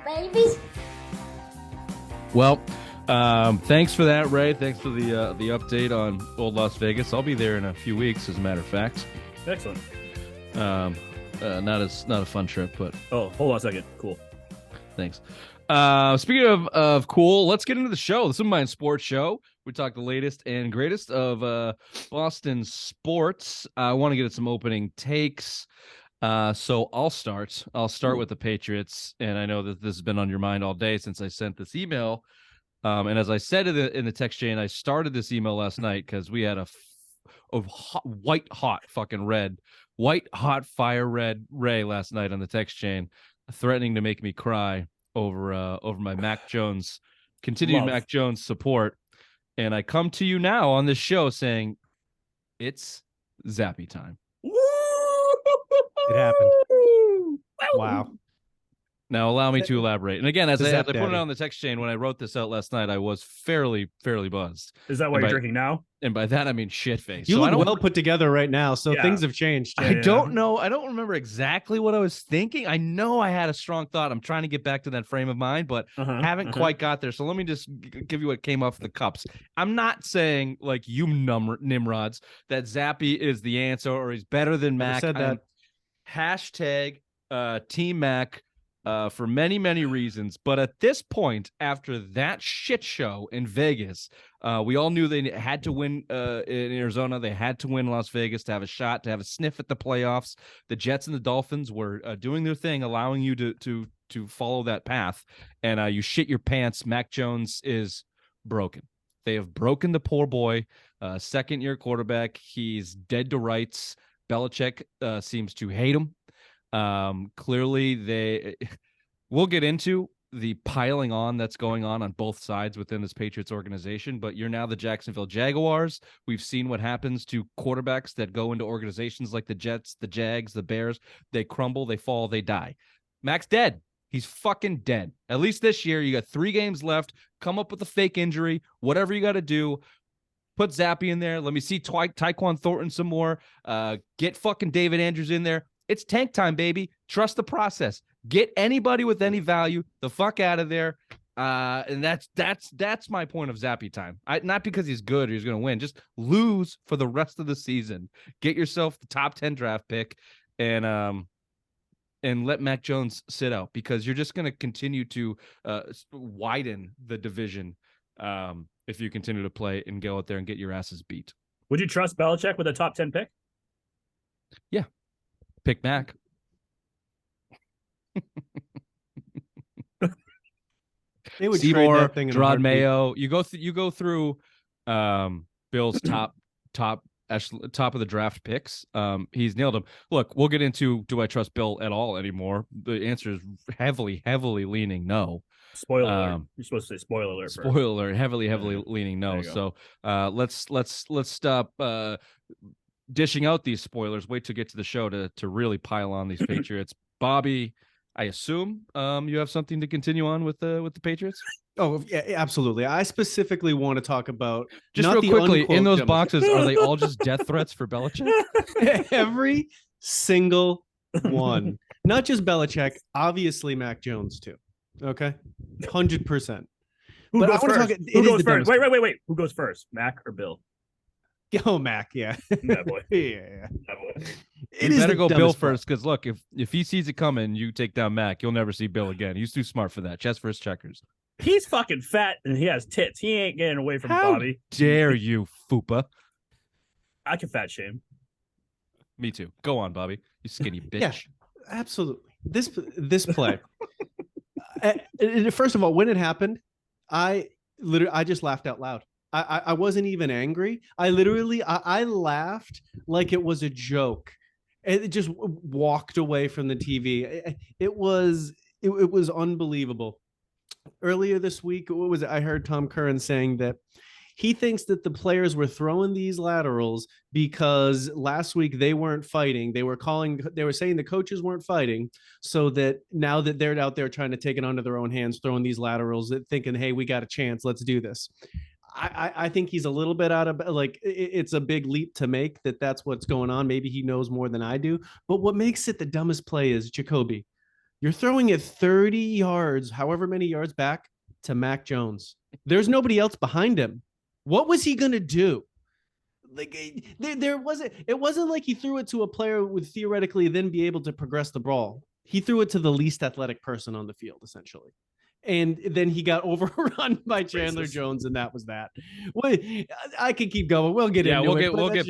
babies. Well, thanks for that, Ray. Thanks for the update on Old Las Vegas. I'll be there in a few weeks, as a matter of fact. Excellent. Not a fun trip, but hold on a second. Cool. Thanks. Speaking of cool, let's get into the show. This is my sports show. We talk the latest and greatest of Boston sports. I want to get at some opening takes. So I'll start with the Patriots, and I know that this has been on your mind all day since I sent this email. And as I said in the text chain, I started this email last night because we had a white hot fire red Ray last night on the text chain, threatening to make me cry over my Mac Jones continued Mac Jones support. And I come to you now on this show saying it's Zappe time. It happened. Wow. Now allow me to elaborate. And again, as I put it Daddy. on the text chain when I wrote this out last night, I was fairly buzzed. Is that why you're drinking now? And by that I mean shit face. You look well put together right now, so Yeah. things have changed. I don't know. I don't remember exactly what I was thinking. I know I had a strong thought. I'm trying to get back to that frame of mind, but haven't quite got there. So let me just give you what came off the cups. I'm not saying, like you nimrods, that Zappe is the answer or he's better than Mac. Said that. Hashtag Team Mac for many, many reasons. But at this point, after that shit show in Vegas, we all knew they had to win in Arizona. They had to win Las Vegas to have a shot, to have a sniff at the playoffs. The Jets and the Dolphins were doing their thing, allowing you to follow that path. And you shit your pants. Mac Jones is broken. They have broken the poor boy, second-year quarterback. He's dead to rights. Belichick seems to hate him. Clearly, we'll get into the piling on that's going on both sides within this Patriots organization, but you're now the Jacksonville Jaguars. We've seen what happens to quarterbacks that go into organizations like the Jets, the Jags, the Bears. They crumble, they fall, they die. Mac's dead. He's fucking dead. At least this year, you got 3 games left. Come up with a fake injury, whatever you got to do. Put Zappe in there. Let me see Tyquan Thornton some more. Get fucking David Andrews in there. It's tank time, baby. Trust the process. Get anybody with any value the fuck out of there. And that's my point of Zappe time. Not because he's good or he's going to win. Just lose for the rest of the season. Get yourself the top 10 draft pick and let Mac Jones sit out, because you're just going to continue to widen the division if you continue to play and go out there and get your asses beat. Would you trust Belichick with a top 10 pick? Yeah. Pick Mac. They would Seymour, trade that thing in a Gerard heartbeat. Mayo. You go through Bill's top of the draft picks. He's nailed them. Look, we'll get into, do I trust Bill at all anymore? The answer is heavily leaning no. Spoiler alert. You're supposed to say spoiler alert first. Spoiler alert, heavily leaning no. There you So let's stop dishing out these spoilers. Wait to get to the show to really pile on these Patriots. Bobby, I assume you have something to continue on with the Patriots? Oh, yeah, absolutely. I specifically want to talk about Just not real the quickly, unquote in those demo- boxes, are they all just death threats for Belichick? Every single one. Not just Belichick, obviously Mac Jones too. Okay? 100%. Who But I goes wanna first? talk- it Who is goes the first? dumbest- Wait. Who goes first? Mac or Bill? Oh, Mac, yeah. That boy. Yeah. That boy. It You is better the go Bill dumbest part. first, because look, if he sees it coming, you take down Mac, you'll never see Bill again. He's too smart for that. Chess versus checkers. He's fucking fat and he has tits. He ain't getting away from How Bobby. dare you, Fupa? I can fat shame. Me too. Go on, Bobby. You skinny bitch. Yeah. Absolutely. This play. First of all, when it happened, I just laughed out loud. I wasn't even angry. I laughed like it was a joke. It just walked away from the TV. It was unbelievable. Earlier this week, what was it? I heard Tom Curran saying that he thinks that the players were throwing these laterals because last week they weren't fighting. They were saying the coaches weren't fighting, so that now that they're out there trying to take it onto their own hands, throwing these laterals, thinking, hey, we got a chance. Let's do this. I think he's a little bit out of, like, it's a big leap to make that's what's going on. Maybe he knows more than I do. But what makes it the dumbest play is Jacoby. You're throwing it 30 yards, however many yards back to Mac Jones. There's nobody else behind him. What was he going to do? Like there wasn't. It wasn't like he threw it to a player who would theoretically then be able to progress the ball. He threw it to the least athletic person on the field, essentially. And then he got overrun by Chandler Jones, and that was that. Wait, I can keep going. We'll get into it. We'll get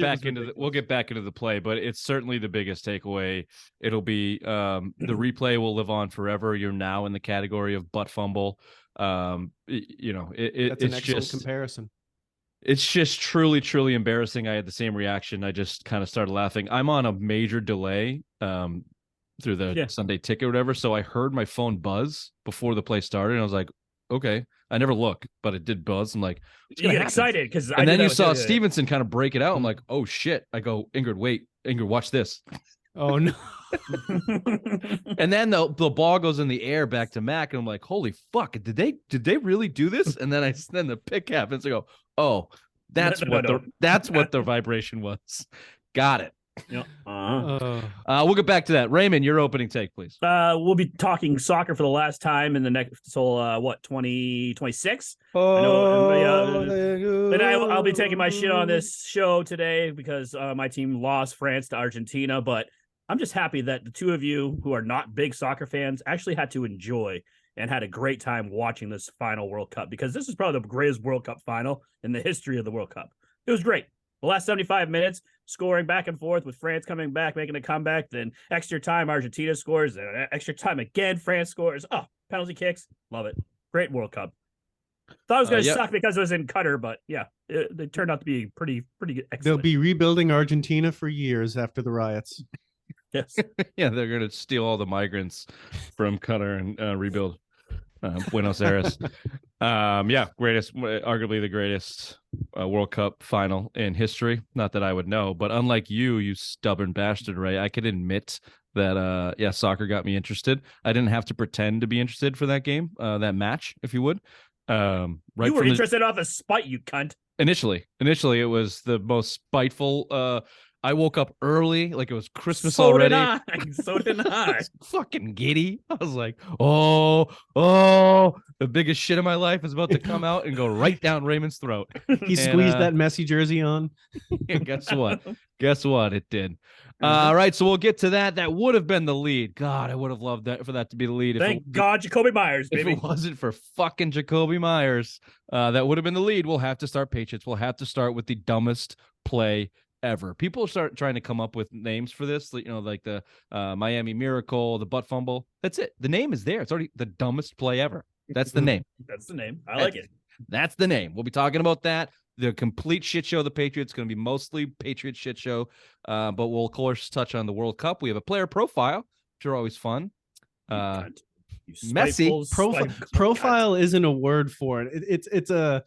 back into the play, but it's certainly the biggest takeaway. It'll be the replay will live on forever. You're now in the category of butt fumble. That's an excellent comparison. It's just truly, truly embarrassing. I had the same reaction. I just kind of started laughing. I'm on a major delay through the Sunday ticket or whatever. So I heard my phone buzz before the play started. And I was like, okay. I never look, but it did buzz. I'm like, you get excited because and then you saw Stevenson kind of break it out. I'm like, oh shit. I go, Ingrid, wait, Ingrid, watch this. Oh no. And then the ball goes in the air back to Mac, and I'm like, holy fuck, did they really do this? And then the pick happens. I go, oh, that's what the vibration was. Got it. Yeah. We'll get back to that. Raymond, your opening take, please. We'll be talking soccer for the last time in the next 2026. And I'll be taking my shit on this show today because my team lost France to Argentina, but I'm just happy that the two of you who are not big soccer fans actually had to enjoy and had a great time watching this final World Cup, because this is probably the greatest World Cup final in the history of the World Cup. It was great. The last 75 minutes, scoring back and forth with France coming back, making a comeback, then extra time, Argentina scores, then extra time again, France scores. Oh, penalty kicks. Love it. Great World Cup. Thought it was going to suck because it was in Qatar, but yeah, it turned out to be pretty excellent. They'll be rebuilding Argentina for years after the riots. Yes. Yeah, they're going to steal all the migrants from Qatar and rebuild Buenos Aires. Arguably the greatest World Cup final in history. Not that I would know, but unlike you stubborn bastard, Ray, I could admit that soccer got me interested. I didn't have to pretend to be interested for that game, that match, if you would. You were interested off of spite, you cunt. Initially, it was the most spiteful. I woke up early, like it was Christmas so already. So did I. I was fucking giddy. I was like, oh, the biggest shit of my life is about to come out and go right down Raymond's throat. He squeezed that Messi jersey on. Guess what? It did. All right, so we'll get to that. That would have been the lead. God, I would have loved that for that to be the lead. Thank God, Jacoby Myers, baby. If it wasn't for fucking Jacoby Myers, that would have been the lead. We'll have to start Patriots. We'll have to start with the dumbest play ever. People start trying to come up with names for this, like the Miami Miracle, the butt fumble. That's it. The name is there. It's already the dumbest play ever. That's the name. That's the name. I like it. That's the name. We'll be talking about that. The complete shit show of the Patriots, going to be mostly Patriots shit show, but we'll of course touch on the World Cup. We have a player profile, which are always fun. Messi profile isn't a word for it. It's a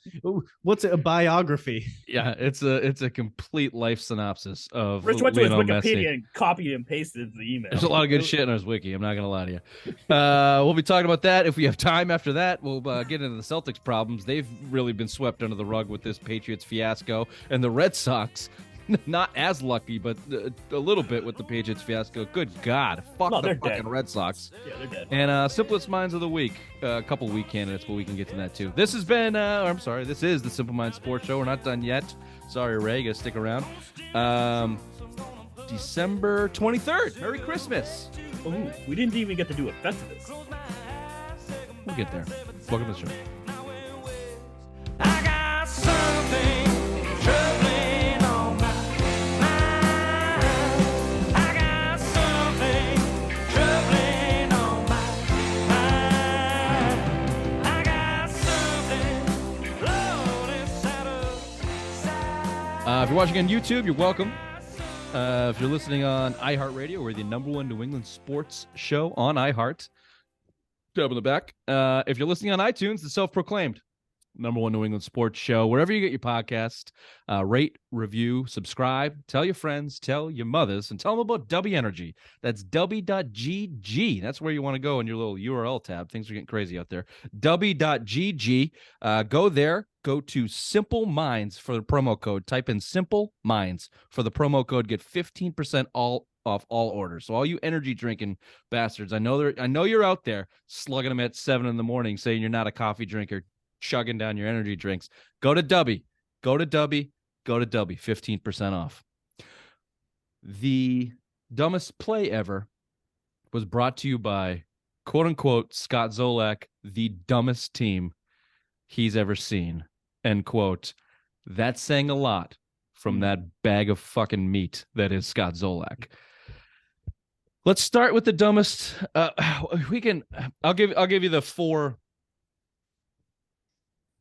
biography. Yeah, it's a complete life synopsis of Rich went to his Wikipedia Messi. and copied and pasted the email. There's a lot of good shit in his wiki. I'm not gonna lie to you. We'll be talking about that if we have time. After that, we'll get into the Celtics problems. They've really been swept under the rug with this Patriots fiasco, and the Red Sox. Not as lucky, but a little bit with the Patriots fiasco. Good God. Fuck the fucking dead. Red Sox. Yeah, they're dead. And Simplest Minds of the Week. A couple week candidates, but we can get to that too. This has been, this is the Simple Minds Sports Show. We're not done yet. Sorry, Ray. You gotta stick around. December 23rd. Merry Christmas. Ooh, we didn't even get to do a Festivus. We'll get there. Welcome to the show. I got something troubling. If you're watching on YouTube, you're welcome. If you're listening on iHeartRadio, we're the #1 New England sports show on iHeart. Up in the back. If you're listening on iTunes, the self-proclaimed #1 New England sports show. Wherever you get your podcast, rate, review, subscribe, tell your friends, tell your mothers, and tell them about W Energy. That's W.GG. That's where you want to go in your little URL tab. Things are getting crazy out there. W.GG. Go there. Go to Simple Minds for the promo code. Type in Simple Minds for the promo code. Get 15% off all orders. So all you energy drinking bastards, I know you're out there slugging them at 7 a.m. saying you're not a coffee drinker, chugging down your energy drinks. Go to Dubby, 15% off. The dumbest play ever was brought to you by, quote unquote, Scott Zolak, the dumbest team he's ever seen, end quote. That's saying a lot from that bag of fucking meat that is Scott Zolak. Let's start with the dumbest. I'll give you the 4.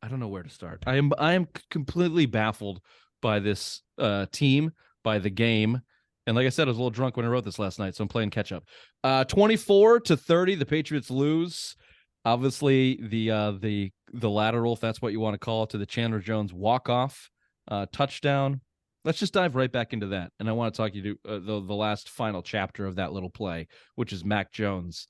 I don't know where to start. I am completely baffled by this team, by the game. And like I said, I was a little drunk when I wrote this last night, so I'm playing catch up. 24-30, the Patriots lose. Obviously, the lateral, if that's what you want to call it, to the Chandler Jones walk-off touchdown. Let's just dive right back into that. And I want to talk you to the last final chapter of that little play, which is Mac Jones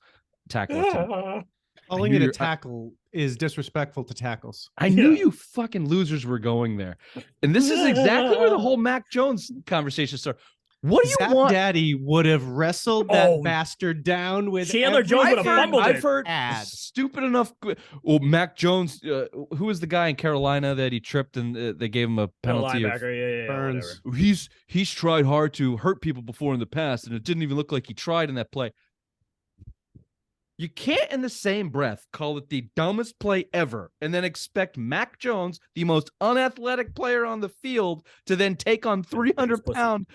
tackle attempt. Calling it a tackle is disrespectful to tackles. I knew you fucking losers were going there. And this is exactly where the whole Mac Jones conversation started. What do you Zap want? Daddy would have wrestled that bastard down with Chandler Jones would have fumbled it. I've heard stupid enough. Well, Mac Jones, who was the guy in Carolina that he tripped and they gave him a penalty of Burns. He's tried hard to hurt people before in the past, and it didn't even look like he tried in that play. You can't in the same breath call it the dumbest play ever and then expect Mac Jones, the most unathletic player on the field, to then take on 300-pound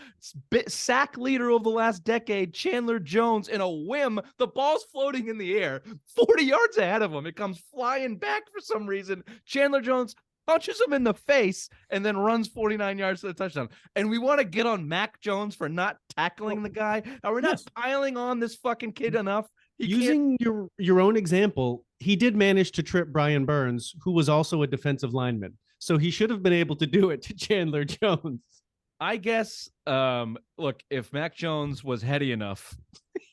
sack leader of the last decade, Chandler Jones, in a whim. The ball's floating in the air, 40 yards ahead of him. It comes flying back for some reason. Chandler Jones punches him in the face and then runs 49 yards to the touchdown. And we want to get on Mac Jones for not tackling the guy. Are we not piling on this fucking kid enough? Using your own example, he did manage to trip Brian Burns, who was also a defensive lineman. So he should have been able to do it to Chandler Jones. I guess, look, if Mac Jones was heady enough,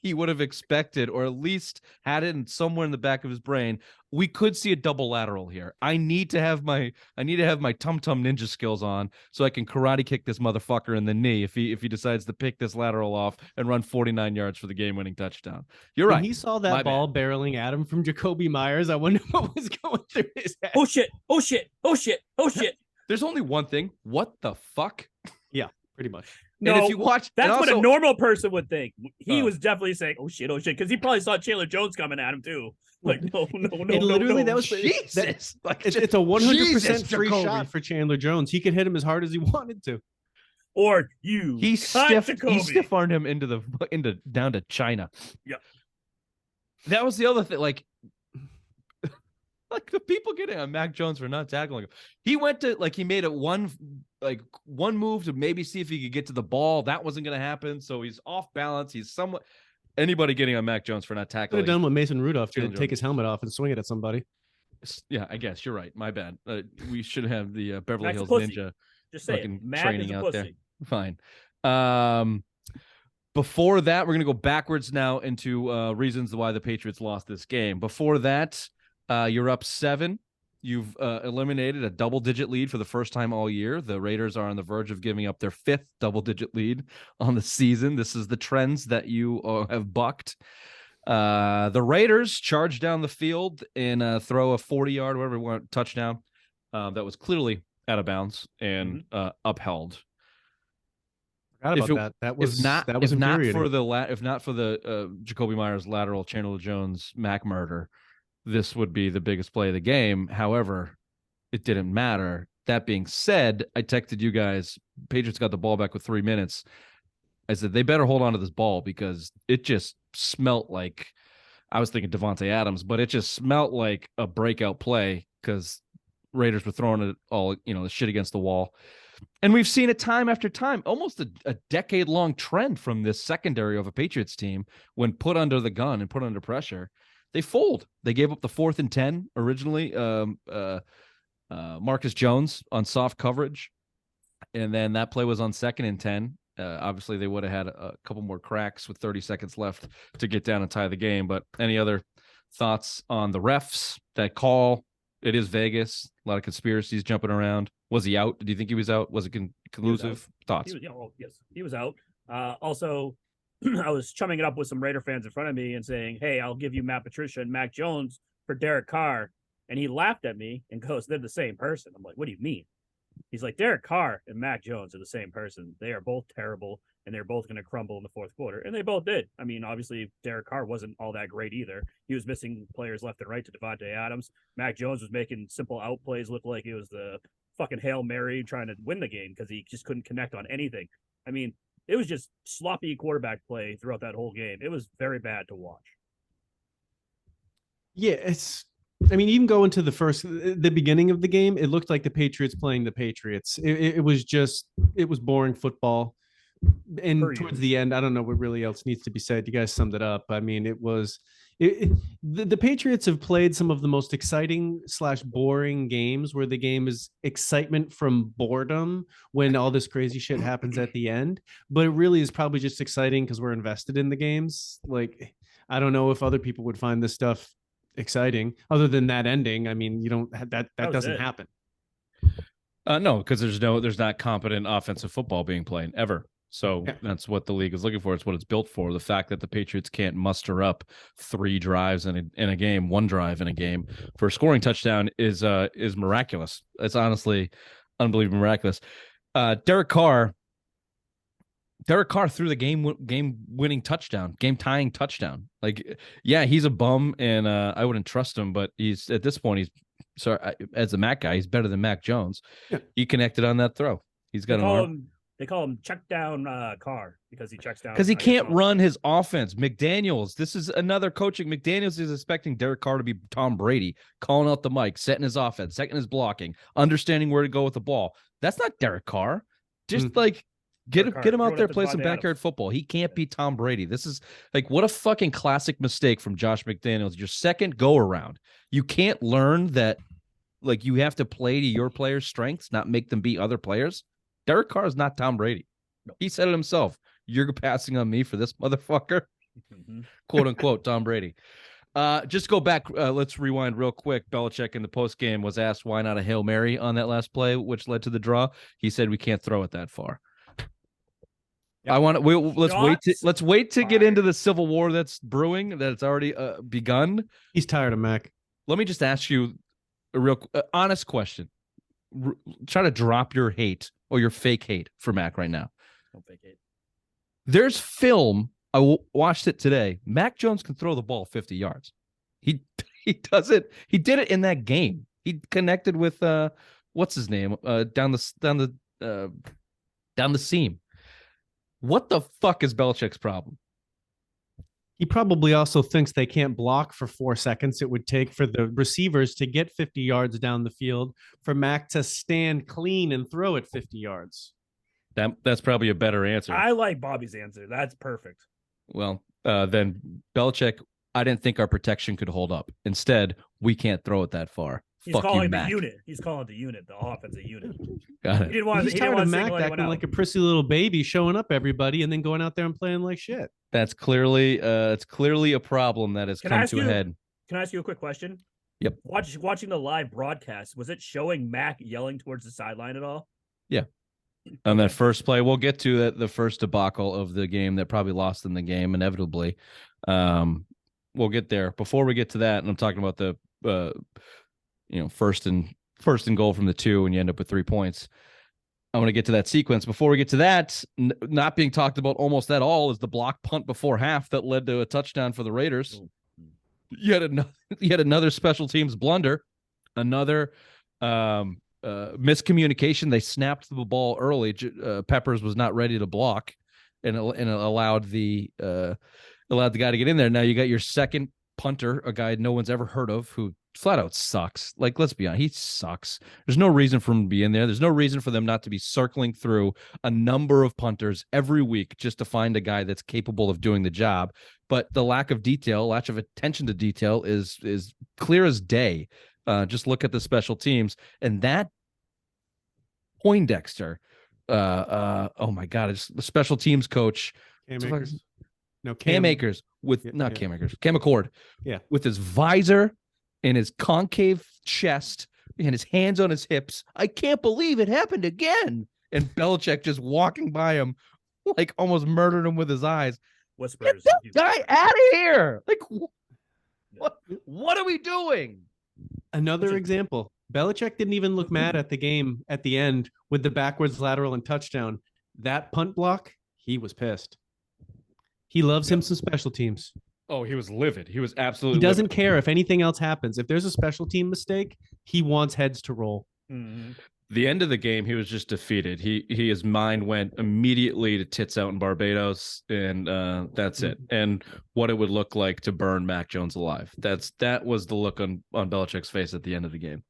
he would have expected, or at least had it somewhere in the back of his brain, we could see a double lateral here. I need to have my tum tum ninja skills on so I can karate kick this motherfucker in the knee if he decides to pick this lateral off and run 49 yards for the game winning touchdown. You're right. When he saw that ball barreling at him from Jacoby Myers, I wonder what was going through his head. Oh shit. There's only one thing. What the fuck? Yeah, pretty much. No, and if you watch, that's what a normal person would think. He was definitely saying, "Oh shit," because he probably saw Chandler Jones coming at him too. Like, no. That was Jesus. It's a 100% free shot for Chandler Jones. He could hit him as hard as he wanted to. Or he stiff armed him into down to China. Yeah, that was the other thing. Like the people getting on Mac Jones for not tackling him. He went to he made it one move to maybe see if he could get to the ball. That wasn't going to happen. So he's off balance. He's somewhat. Anybody getting on Mac Jones for not tackling? Could have done what Mason Rudolph did, take his helmet off and swing it at somebody. Yeah, I guess you're right. My bad. We should have the Beverly Mac's Hills Ninja just fucking training out there. Fine. Before that, we're going to go backwards now into reasons why the Patriots lost this game. Before that, you're up 7. You've eliminated a double-digit lead for the first time all year. The Raiders are on the verge of giving up their 5th double-digit lead on the season. This is the trends that you have bucked. The Raiders charged down the field and throw a 40-yard, whatever you want, touchdown that was clearly out of bounds and upheld. Forgot about that. That was infuriating. If not for the Jacoby Myers lateral Chandler Jones Mac murder, this would be the biggest play of the game. However, it didn't matter. That being said, I texted you guys, Patriots got the ball back with 3 minutes. I said, they better hold on to this ball because it just smelt like, I was thinking Devontae Adams, but it just smelt like a breakout play because Raiders were throwing it all, the shit against the wall. And we've seen it time after time, almost a decade-long trend from this secondary of a Patriots team when put under the gun and put under pressure. They fold. They gave up the 4th and 10 originally. Marcus Jones on soft coverage. And then that play was on 2nd and 10. Obviously, they would have had a couple more cracks with 30 seconds left to get down and tie the game. But any other thoughts on the refs, that call? It is Vegas. A lot of conspiracies jumping around. Was he out? Did you think he was out? Was it conclusive? Thoughts? Yes, he was out. Also, I was chumming it up with some Raider fans in front of me and saying, "Hey, I'll give you Matt Patricia and Mac Jones for Derek Carr," and he laughed at me and goes, "They're the same person." I'm like, "What do you mean?" He's like, "Derek Carr and Mac Jones are the same person. They are both terrible, and they're both going to crumble in the fourth quarter." And they both did. I mean, obviously, Derek Carr wasn't all that great either. He was missing players left and right to Devontae Adams. Mac Jones was making simple out plays look like it was the fucking Hail Mary trying to win the game because he just couldn't connect on anything. I mean, it was just sloppy quarterback play throughout that whole game. It was very bad to watch. Yeah, I mean, even going to the beginning of the game, it looked like the Patriots playing the Patriots. It was boring football. And towards the end, I don't know what really else needs to be said. You guys summed it up. I mean, the Patriots have played some of the most exciting / boring games where the game is excitement from boredom when all this crazy shit happens at the end. But it really is probably just exciting because we're invested in the games. Like, I don't know if other people would find this stuff exciting other than that ending. I mean, you don't have that doesn't happen. No, because there's not competent offensive football being played ever. So that's what the league is looking for. It's what it's built for. The fact that the Patriots can't muster up 3 drives in a game, 1 drive in a game for a scoring touchdown is miraculous. It's honestly unbelievably miraculous. Derek Carr threw the game-winning touchdown, game-tying touchdown. Like, yeah, he's a bum, and I wouldn't trust him, but he's at this point, as a Mac guy, he's better than Mac Jones. Yeah. He connected on that throw. He's got an arm. They call him check down Carr because he checks down. Because he can't run his offense. McDaniels, this is another coaching. McDaniels is expecting Derek Carr to be Tom Brady, calling out the mic, setting his offense, setting his blocking, understanding where to go with the ball. That's not Derek Carr. Just get him out there, play some backyard football. He can't be Tom Brady. This is like, what a fucking classic mistake from Josh McDaniels. Your second go around. You can't learn that, like, you have to play to your players' strengths, not make them beat other players. Derek Carr is not Tom Brady. He said it himself. You're passing on me for this motherfucker, quote unquote, Tom Brady. Just go back. Let's rewind real quick. Belichick in the post game was asked why not a Hail Mary on that last play, which led to the draw. He said we can't throw it that far. Yep. Let's wait to get into the civil war that's brewing. That's already begun. He's tired of Mac. Let me just ask you a real honest question. Try to drop your hate or your fake hate for Mac right now. Don't fake hate. There's film. I watched it today. Mac Jones can throw the ball 50 yards. He does it. He did it in that game. He connected with what's his name down the seam. What the fuck is Belichick's problem? He probably also thinks they can't block for 4 seconds. It would take for the receivers to get 50 yards down the field for Mac to stand clean and throw it 50 yards. That's probably a better answer. I like Bobby's answer. That's perfect. Well, then Belichick, I didn't think our protection could hold up. Instead, we can't throw it that far. He's Fuck calling you, the Mac. unit. He's calling the unit, the offensive unit. Got it. He's tired of Mac acting like a prissy little baby, showing up everybody, and then going out there and playing like shit. That's clearly a problem that has come to a head. Can I ask you a quick question? Yep. Watching the live broadcast, was it showing Mac yelling towards the sideline at all? Yeah. On that first play, we'll get to the first debacle of the game that probably lost in the game inevitably. We'll get there. Before we get to that, and I'm talking about the first and goal from the 2, and you end up with 3 points. I want to get to that sequence. Before we get to that, not being talked about almost at all is the block punt before half that led to a touchdown for the Raiders. Yet another special teams blunder, another miscommunication. They snapped the ball early. Peppers was not ready to block, and allowed the guy to get in there. Now you got your second punter, a guy no one's ever heard of, who flat out sucks. Like, let's be honest, he sucks. There's no reason for him to be in there. There's no reason for them not to be circling through a number of punters every week just to find a guy that's capable of doing the job. But the lack of attention to detail is clear as day. Just look at the special teams, and that Poindexter, oh my God, it's the special teams coach. Cam Akers Cam Accord. Yeah. With his visor and his concave chest and his hands on his hips. I can't believe it happened again. And Belichick just walking by him, like almost murdered him with his eyes. whispers. Get that guy out of here! Like, what are we doing? Another example. Belichick didn't even look mad at the game at the end with the backwards lateral and touchdown. That punt block, he was pissed. He loves him some special teams. Oh, he was livid. He was He absolutely doesn't livid. care if anything else happens. If there's a special team mistake, he wants heads to roll. Mhm. The end of the game, he was just defeated. His mind went immediately to tits out in Barbados, and that's it. And what it would look like to burn Mac Jones alive. That was the look on Belichick's face at the end of the game.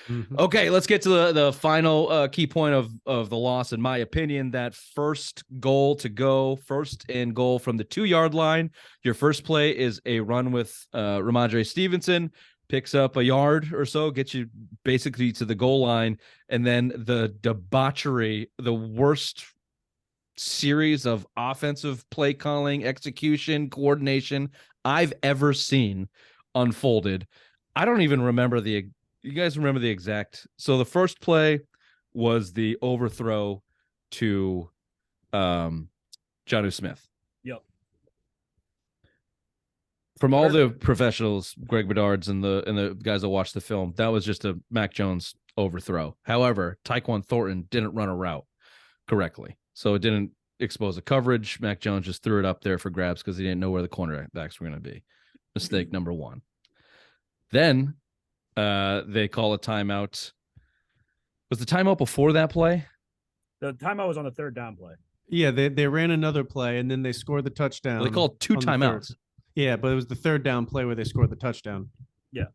Mhm. Okay, let's get to the final key point of the loss. In my opinion, that first goal to go, first and goal from the 2-yard line. Your first play is a run with Ramondre Stevenson. Picks up a yard or so, gets you basically to the goal line, and then the debauchery, the worst series of offensive play calling, execution, coordination I've ever seen unfolded. I don't even remember you guys remember the exact. So the first play was the overthrow to Jonnu Smith. Yep. From all the professionals, Greg Bedard's and the guys that watched the film, that was just a Mac Jones overthrow. However, Tyquan Thornton didn't run a route correctly, so it didn't expose the coverage. Mac Jones just threw it up there for grabs because he didn't know where the cornerbacks were going to be. Mistake number one. Then they call a timeout. Was the timeout before that play? The timeout was on the third down play. Yeah, they ran another play and then they scored the touchdown. They called 2 on the third. timeouts. Yeah, but it was the third down play where they scored the touchdown.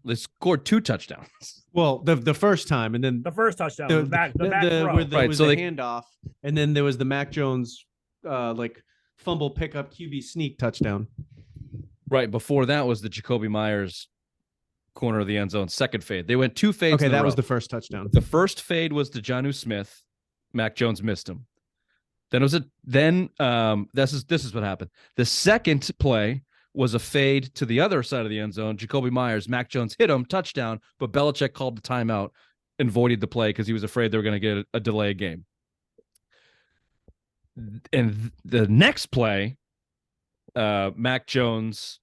They scored 2 touchdowns. Well, the first time, and then The first touchdown, the back throw. where there Right, was so the they- handoff, and then there was the Mac Jones fumble pickup QB sneak touchdown. Right before that was the Jacoby Myers corner of the end zone second fade. They went 2 fades. Okay, in a that was row. the first touchdown. The first fade was to Jonnu Smith. Mac Jones missed him. Then it was this is what happened. The second play was a fade to the other side of the end zone. Jacoby Myers, Mac Jones hit him, touchdown, but Belichick called the timeout and voided the play because he was afraid they were going to get a delay game. And the next play, Mac Jones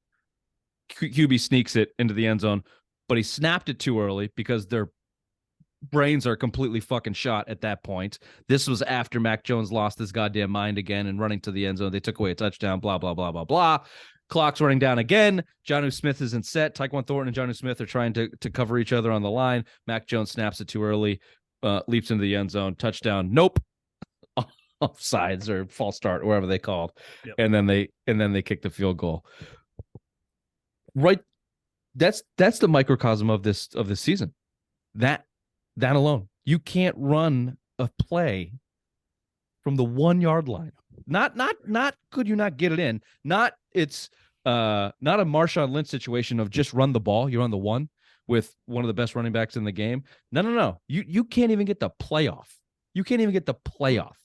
QB sneaks it into the end zone, but he snapped it too early because their brains are completely fucking shot at that point. This was after Mac Jones lost his goddamn mind again and running to the end zone. They took away a touchdown, blah, blah, blah, blah, blah. Clock's running down again. Jonnu Smith isn't set. Tyquan Thornton and Jonnu Smith are trying to cover each other on the line. Mac Jones snaps it too early, leaps into the end zone. Touchdown. Nope. Offsides or false start, whatever they called. Yep. And then they kick the field goal. Right. That's the microcosm of this season. That alone. You can't run a play from the 1-yard line. Not could you not get it in? Not a Marshawn Lynch situation of just run the ball. You're on the 1 with one of the best running backs in the game. No. You can't even get the playoff. You can't even get the playoff.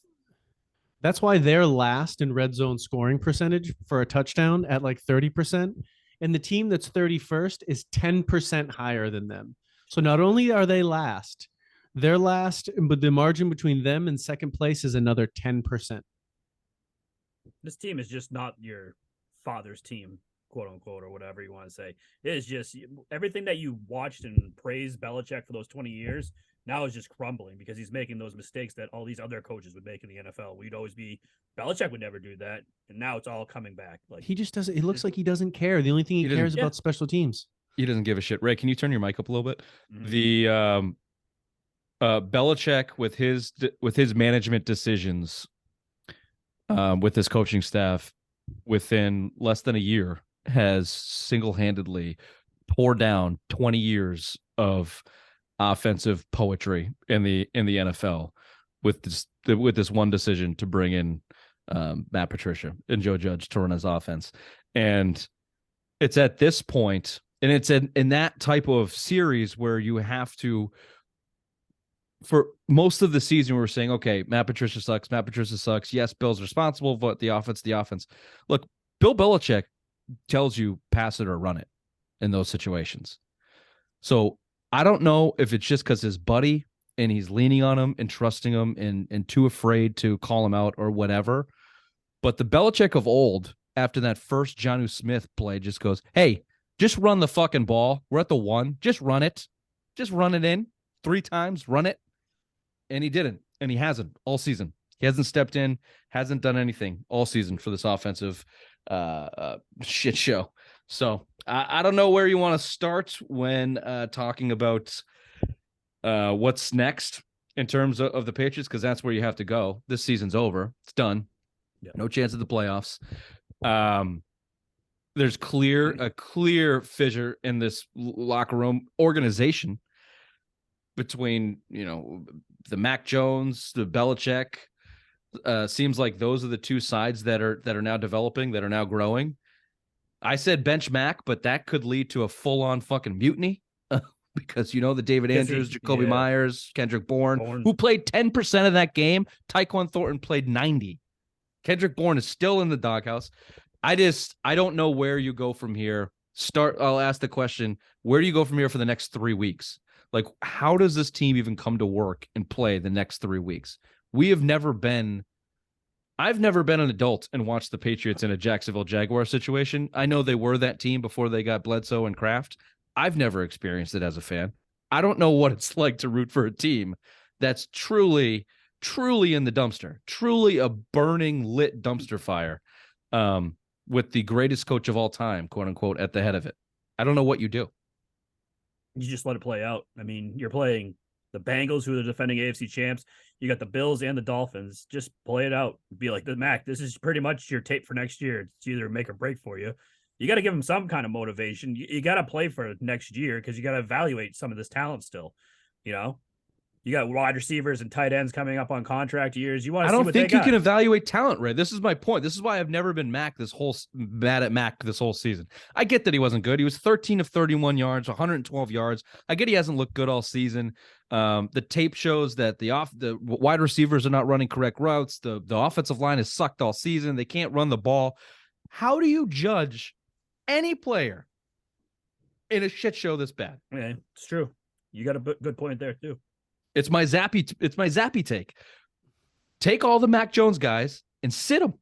That's why they're last in red zone scoring percentage for a touchdown at like 30%. And the team that's 31st is 10% higher than them. So not only are they last, they're last, but the margin between them and second place is another 10%. This team is just not your father's team, quote unquote, or whatever you want to say. It is just everything that you watched and praised Belichick for those 20 years now is just crumbling because he's making those mistakes that all these other coaches would make in the NFL. We'd always be Belichick would never do that, and now it's all coming back. Like He just doesn't. It looks like he doesn't care. The only thing he He doesn't- cares about special teams. He doesn't give a shit. Ray, can you turn your mic up a little bit? Mhm. The Belichick with his management decisions, with his coaching staff, within less than a year, has single-handedly tore down 20 years of offensive poetry in the NFL with this one decision to bring in Matt Patricia and Joe Judge to run his offense. And it's at this point, and it's in that type of series where you have to, for most of the season, we were saying, okay, Matt Patricia sucks. Yes, Bill's responsible, but the offense. Look, Bill Belichick tells you pass it or run it in those situations. So I don't know if it's just because his buddy and he's leaning on him and trusting him and too afraid to call him out or whatever. But the Belichick of old after that first Jonnu Smith play just goes, hey, just run the fucking ball. We're at the 1. Just run it. Just run it in 3 times. Run it. And he didn't. And he hasn't all season. He hasn't stepped in, hasn't done anything all season for this offensive shit show. So I don't know where you want to start when talking about what's next in terms of the Patriots, because that's where you have to go. This season's over. It's done. Yeah. No chance of the playoffs. There's a clear fissure in this locker room organization between, the Mac Jones, the Belichick. Seems like those are the two sides that are now developing, that are now growing. I said bench Mac, but that could lead to a full-on fucking mutiny because the David Andrews, Jacoby Myers, Kendrick Bourne, who played 10% of that game. Tyquan Thornton played 90. Kendrick Bourne is still in the doghouse. I don't know where you go from here. I'll ask the question, where do you go from here for the next 3 weeks? Like, how does this team even come to work and play the next 3 weeks? I've never been an adult and watched the Patriots in a Jacksonville Jaguars situation. I know they were that team before they got Bledsoe and Kraft. I've never experienced it as a fan. I don't know what it's like to root for a team that's truly, truly in the dumpster, truly a burning, lit dumpster fire, with the greatest coach of all time, quote unquote, at the head of it. I don't know what you do. You just let it play out. I mean, you're playing the Bengals, who are the defending AFC champs. You got the Bills and the Dolphins. Just play it out. Be like, the Mac, this is pretty much your tape for next year. It's either make or break for you. You got to give them some kind of motivation. You got to play for next year because you got to evaluate some of this talent still. You got wide receivers and tight ends coming up on contract years. I don't think you can evaluate talent, Ray. This is my point. This is why I've never been mad at Mac this whole season. I get that he wasn't good. He was 13 of 31 yards, 112 yards. I get he hasn't looked good all season. The tape shows that the wide receivers are not running correct routes. The offensive line has sucked all season. They can't run the ball. How do you judge any player in a shit show this bad? Yeah, it's true. You got a good point there too. It's my Zappe take. Take all the Mac Jones guys and sit them,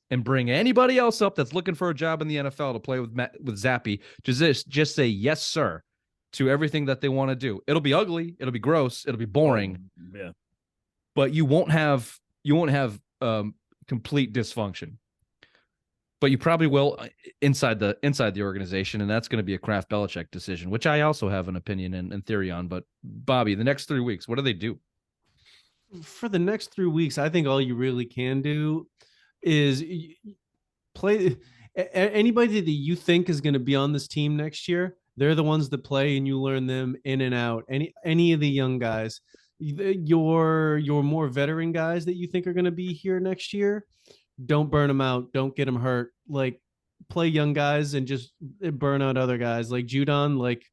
and bring anybody else up that's looking for a job in the NFL to play with Zappe. Just say yes, sir, to everything that they want to do. It'll be ugly. It'll be gross. It'll be boring. Yeah, but you won't have complete dysfunction. But you probably will inside the organization, and that's going to be a Kraft Belichick decision, which I also have an opinion and theory on. But Bobby, the next 3 weeks, what do they do? For the next 3 weeks, I think all you really can do is play anybody that you think is going to be on this team next year. They're the ones that play, and you learn them in and out. Any of the young guys, your more veteran guys that you think are going to be here next year. Don't burn them out. Don't get them hurt. Like, play young guys and just burn out other guys. Like Judon, like,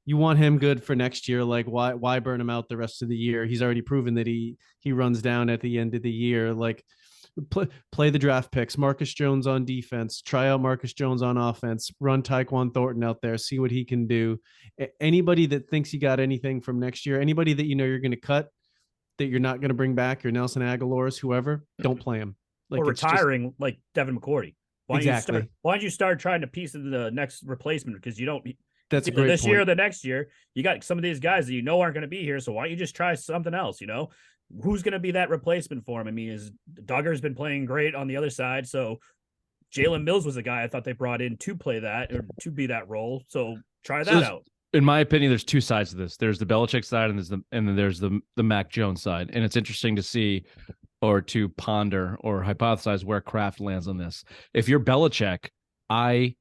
you want him good for next year. Like, why burn him out the rest of the year? He's already proven that he runs down at the end of the year. Like, play the draft picks. Marcus Jones on defense. Try out Marcus Jones on offense. Run Tyquan Thornton out there. See what he can do. Anybody that thinks you got anything from next year, anybody that you're going to cut, that you're not going to bring back, your Nelson Aguilar's, whoever, don't play him. Like, or retiring like Devin McCourty. Why don't you start trying to piece in the next replacement? Because you don't. That's a great this point. year or the next year. You got some of these guys that aren't going to be here. So why don't you just try something else? Who's going to be that replacement for him? I mean, Duggar's been playing great on the other side. So Jalen Mills was a guy I thought they brought in to play that or to be that role. So try that out. In my opinion, there's two sides to this. There's the Belichick side, and then there's the Mac Jones side. And it's interesting to see, or to ponder or hypothesize where Kraft lands on this. If you're Belichick, I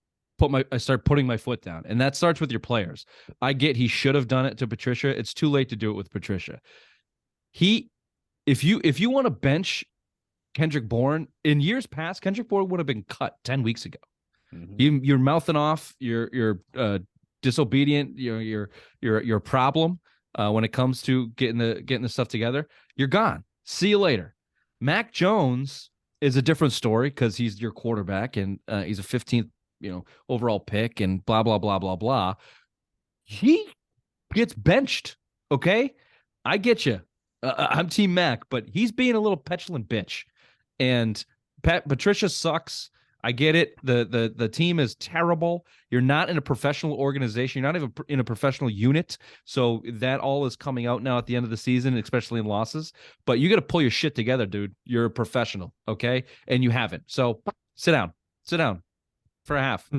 start putting my foot down, and that starts with your players. I get he should have done it to Patricia. It's too late to do it with Patricia. If you want to bench Kendrick Bourne, in years past, Kendrick Bourne would have been cut 10 weeks ago. Mm-hmm. You're mouthing off. You're disobedient. You're a problem when it comes to getting the stuff together. You're gone. See you later. Mac Jones is a different story because he's your quarterback and he's a 15th, overall pick and blah, blah, blah, blah, blah. He gets benched. Okay. I get you. I'm Team Mac, but he's being a little petulant bitch, and Patricia sucks. I get it. The team is terrible. You're not in a professional organization. You're not even in a professional unit. So that all is coming out now at the end of the season, especially in losses. But you got to pull your shit together, dude. You're a professional, okay? And you haven't. So sit down for a half,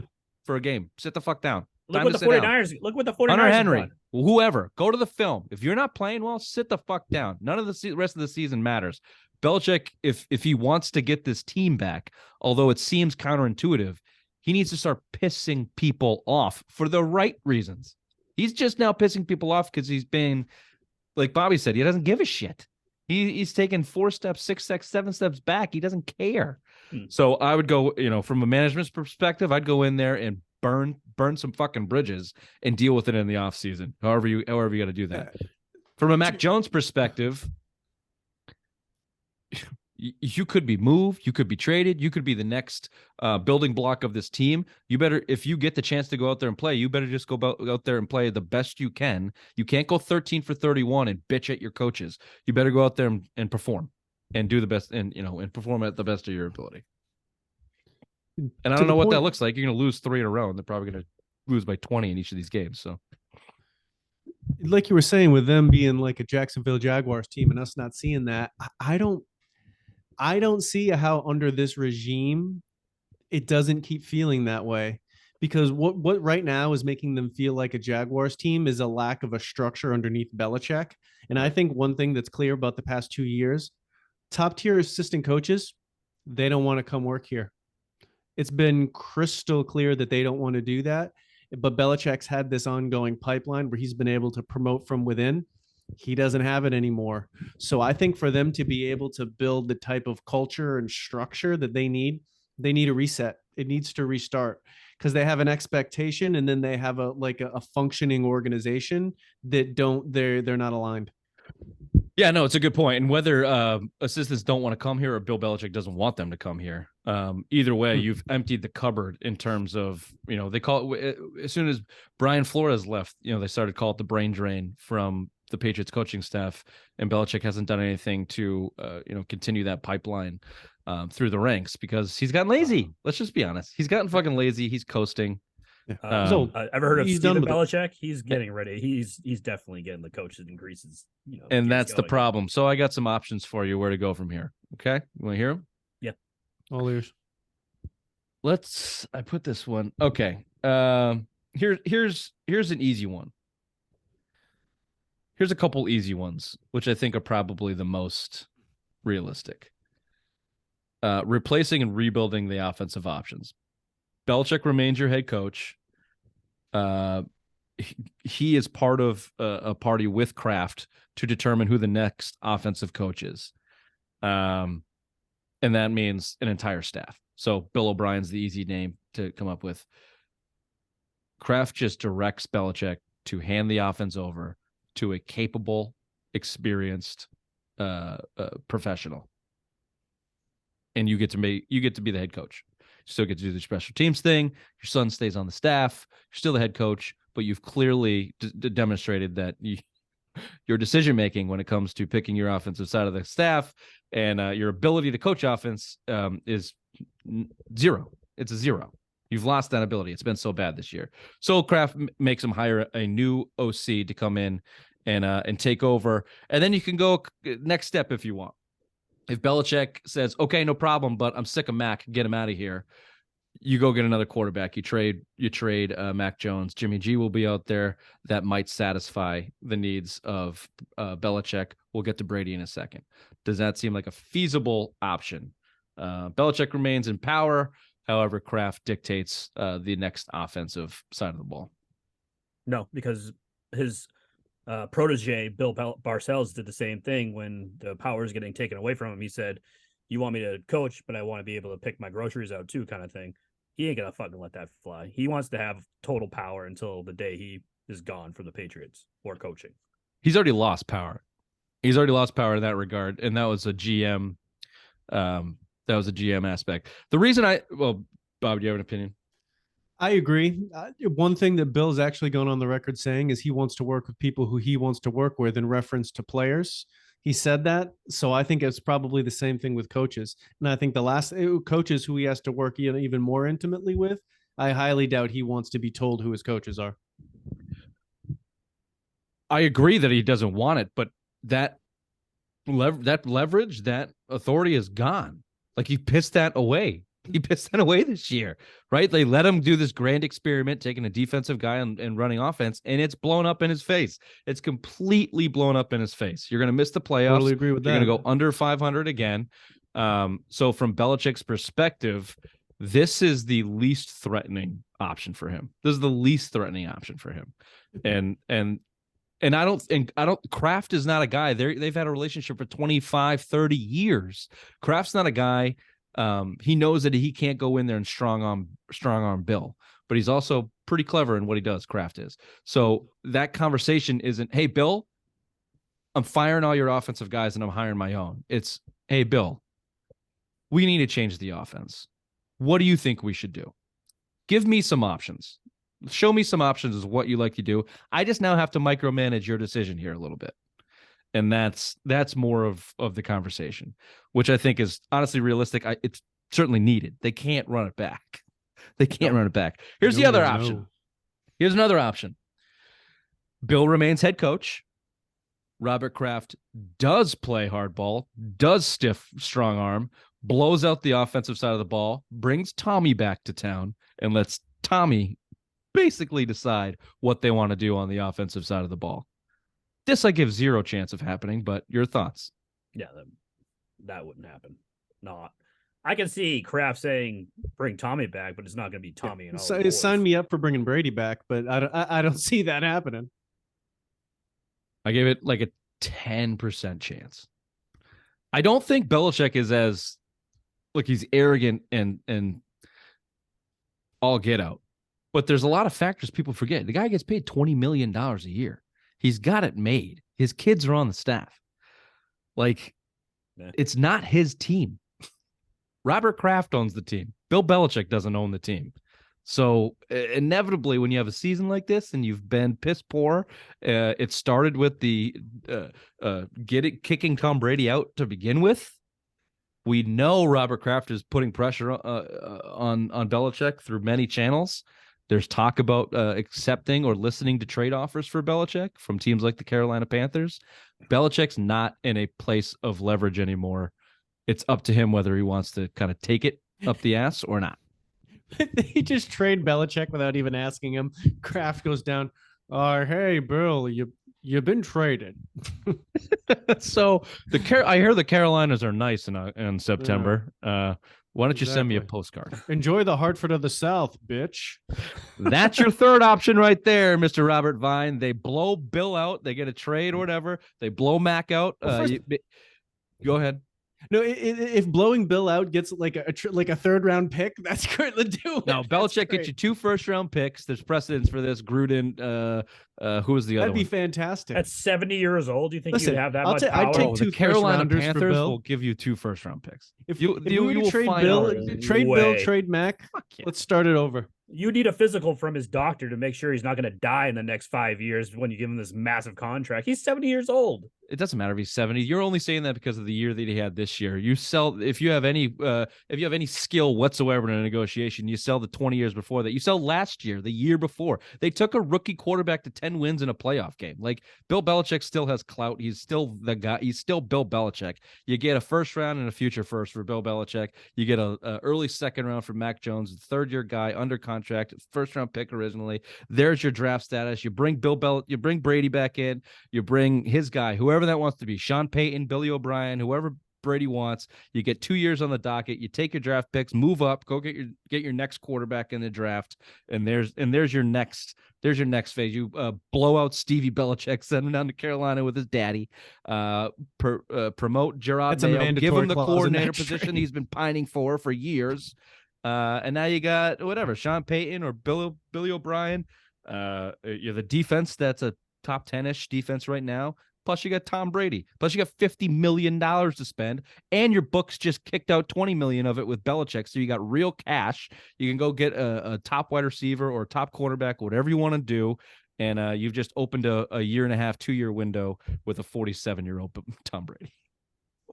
for a game. Sit the fuck down. Look Time what to the sit down. 49ers. Look what the 49ers Hunter have Henry, done. whoever, go to the film. If you're not playing well, sit the fuck down. None of the rest of the season matters. Belichick, if he wants to get this team back, although it seems counterintuitive, he needs to start pissing people off for the right reasons. He's just now pissing people off because he's been, like Bobby said, he doesn't give a shit. He's taken 4 steps, 6 steps, 7 steps back. He doesn't care. So I would go, from a management's perspective, I'd go in there and burn some fucking bridges and deal with it in the offseason. However you got to do that. From a Mac Jones perspective, you could be moved, you could be traded, you could be the next building block of this team. You better, if you get the chance to go out there and play, you better just go out there and play the best you can. You can't go 13 for 31 and bitch at your coaches. You better go out there and perform and do the best and perform at the best of your ability. And I don't know what that looks like. You're going to lose 3 in a row, and they're probably going to lose by 20 in each of these games. So, like you were saying, with them being like a Jacksonville Jaguars team and us not seeing that, I don't see how under this regime it doesn't keep feeling that way. Because what right now is making them feel like a Jaguars team is a lack of a structure underneath Belichick. And I think one thing that's clear about the past 2 years, top tier assistant coaches, they don't want to come work here. It's been crystal clear that they don't want to do that. But Belichick's had this ongoing pipeline where he's been able to promote from within. He doesn't have it anymore. So I think for them to be able to build the type of culture and structure that they need a reset. It needs to restart because they have an expectation and then they have a functioning organization that they're not aligned. yeah, no, it's a good point. And whether assistants don't want to come here or Bill Belichick doesn't want them to come here, either way, you've emptied the cupboard in terms of, they call it, as soon as Brian Flores left, they started to call it the brain drain from the Patriots coaching staff, and Belichick hasn't done anything to, continue that pipeline through the ranks because he's gotten lazy. Let's just be honest. He's gotten fucking lazy. He's coasting. Ever heard of he's Steven done with Belichick? He's getting ready. He's definitely getting the coaches and greases. And that's the going. problem. So I got some options for you where to go from here. Okay, you want to hear them? Yeah, all ears. I put this one. Okay, here's an easy one. Here's a couple easy ones, which I think are probably the most realistic. Replacing and rebuilding the offensive options. Belichick remains your head coach. He is part of a party with Kraft to determine who the next offensive coach is. And that means an entire staff. So Bill O'Brien's the easy name to come up with. Kraft just directs Belichick to hand the offense over to a capable, experienced professional. And you get to be the head coach. You still get to do the special teams thing. Your son stays on the staff. You're still the head coach, but you've clearly demonstrated that your decision making when it comes to picking your offensive side of the staff and your ability to coach offense is zero. It's a zero. You've lost that ability. It's been so bad this year. So Kraft makes him hire a new OC to come in and take over, and then you can go next step if you want. If Belichick says, okay, no problem, but I'm sick of Mac, get him out of here, you go get another quarterback. You trade Mac Jones. Jimmy G will be out there. That might satisfy the needs of Belichick. We'll get to Brady in a second. Does that seem like a feasible option? Belichick remains in power. However, Kraft dictates the next offensive side of the ball. No, because his protege, Bill Parcells, did the same thing when the power is getting taken away from him. He said, you want me to coach, but I want to be able to pick my groceries out too, kind of thing. He ain't going to fucking let that fly. He wants to have total power until the day he is gone from the Patriots or coaching. He's already lost power. He's already lost power in that regard, and that was a GM. That was a GM aspect. The reason Bob, do you have an opinion? I agree. One thing that Bill's actually gone on the record saying is he wants to work with people who he wants to work with in reference to players. He said that, so I think it's probably the same thing with coaches. And I think the last coaches who he has to work even more intimately with, I highly doubt he wants to be told who his coaches are. I agree that he doesn't want it, but that leverage, that authority is gone. Like he pissed that away. He pissed that away this year, right? They let him do this grand experiment, taking a defensive guy and running offense, and it's blown up in his face. It's completely blown up in his face. You're going to miss the playoffs. Totally agree with that. You're going to go under 500 again. So from Belichick's perspective, this is the least threatening option for him. This is the least threatening option for him. And I don't Kraft is not a guy. They've had a relationship for 25, 30 years. Kraft's not a guy. He knows that he can't go in there and strong arm Bill, but he's also pretty clever in what he does. Kraft is. So that conversation isn't, hey, Bill, I'm firing all your offensive guys and I'm hiring my own. It's, hey, Bill, we need to change the offense. What do you think we should do? Give me some options. Show me some options as what you like to do. I just now have to micromanage your decision here a little bit. And that's more of the conversation, which I think is honestly realistic. It's certainly needed. They can't run it back. They can't run it back. Here's the other option. Here's another option. Bill remains head coach. Robert Kraft does play hardball, does stiff strong arm, blows out the offensive side of the ball, brings Tommy back to town, and lets Tommy basically decide what they want to do on the offensive side of the ball. This I give zero chance of happening, but your thoughts? Yeah, that wouldn't happen. Not. I can see Kraft saying bring Tommy back, but it's not going to be Tommy. And all sign me up for bringing Brady back, but I don't see that happening. I give it like a 10% chance. I don't think Belichick is as, look, he's arrogant and all get out. But there's a lot of factors people forget. The guy gets paid $20 million a year. He's got it made. His kids are on the staff. Like, It's not his team. Robert Kraft owns the team. Bill Belichick doesn't own the team. So inevitably, when you have a season like this and you've been piss poor, it started with the kicking Tom Brady out to begin with. We know Robert Kraft is putting pressure on Belichick through many channels. There's talk about accepting or listening to trade offers for Belichick from teams like the Carolina Panthers. Belichick's not in a place of leverage anymore. It's up to him whether he wants to kind of take it up the ass or not. He just trade Belichick without even asking him. Kraft goes down. Hey, Bill, you've been traded. So I hear the Carolinas are nice in September. Why don't you send me a postcard? Enjoy the Hartford of the South, bitch. That's your third option right there, Mr. Robert Vine. They blow Bill out. They get a trade or whatever. They blow Mac out. Go ahead. No, if blowing Bill out gets like a third round pick, that's great to do. No, Belichick gets you 2 first round picks. There's precedence for this. Gruden, who was the other one? That'd be fantastic. At 70 years old, do you think Listen, you'd have that I'll much ta- power? I'd take The 2 Carolina first-rounders for Panthers Bill. will give you 2 first round picks. If you we were to will trade find Bill, out. trade Mac. Yeah. Let's start it over. You need a physical from his doctor to make sure he's not going to die in the next 5 years when you give him this massive contract. He's 70 years old. It doesn't matter if he's 70. You're only saying that because of the year that he had this year. You sell if you have any skill whatsoever in a negotiation, you sell the 20 years before that. You sell last year, the year before. They took a rookie quarterback to 10 wins in a playoff game. Like Bill Belichick still has clout. He's still the guy. He's still Bill Belichick. You get a first round and a future first for Bill Belichick. You get a early second round for Mac Jones, third-year guy under contract, first round pick originally. There's your draft status. You bring you bring Brady back in. You bring his guy, whoever that wants to be, Sean Payton, Billy O'Brien, whoever Brady wants. You get 2 years on the docket. You take your draft picks, move up, go get your next quarterback in the draft, and there's your next phase. You blow out Stevie Belichick, send him down to Carolina with his daddy. Promote Gerard Mayo, give him the coordinator position he's been pining for years. And now you got whatever Sean Payton or Billy O'Brien. You're the defense that's a top 10-ish defense right now. Plus you got Tom Brady. Plus you got $50 million to spend, and your books just kicked out $20 million of it with Belichick. So you got real cash. You can go get a top wide receiver or top quarterback, whatever you want to do. and you've just opened a 1.5 2-year window with a 47-year-old Tom Brady.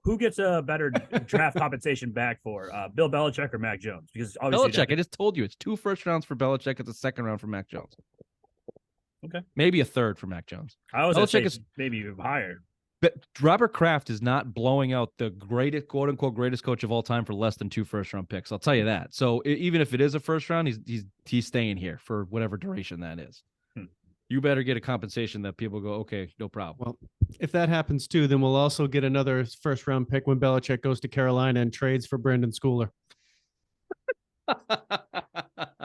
Who gets a better draft compensation back for Bill Belichick or Mac Jones? Because obviously Belichick, I just told you, it's 2 first rounds for Belichick. It's a second round for Mac Jones. Okay. Maybe a third for Mac Jones. I was Belichick say is maybe even higher. But Robert Kraft is not blowing out the greatest, quote unquote, greatest coach of all time for less than 2 first-round picks. I'll tell you that. So even if it is a first round, he's staying here for whatever duration that is. You better get a compensation that people go, okay, no problem. Well, if that happens too, then we'll also get another first-round pick when Belichick goes to Carolina and trades for Brandon Schooler.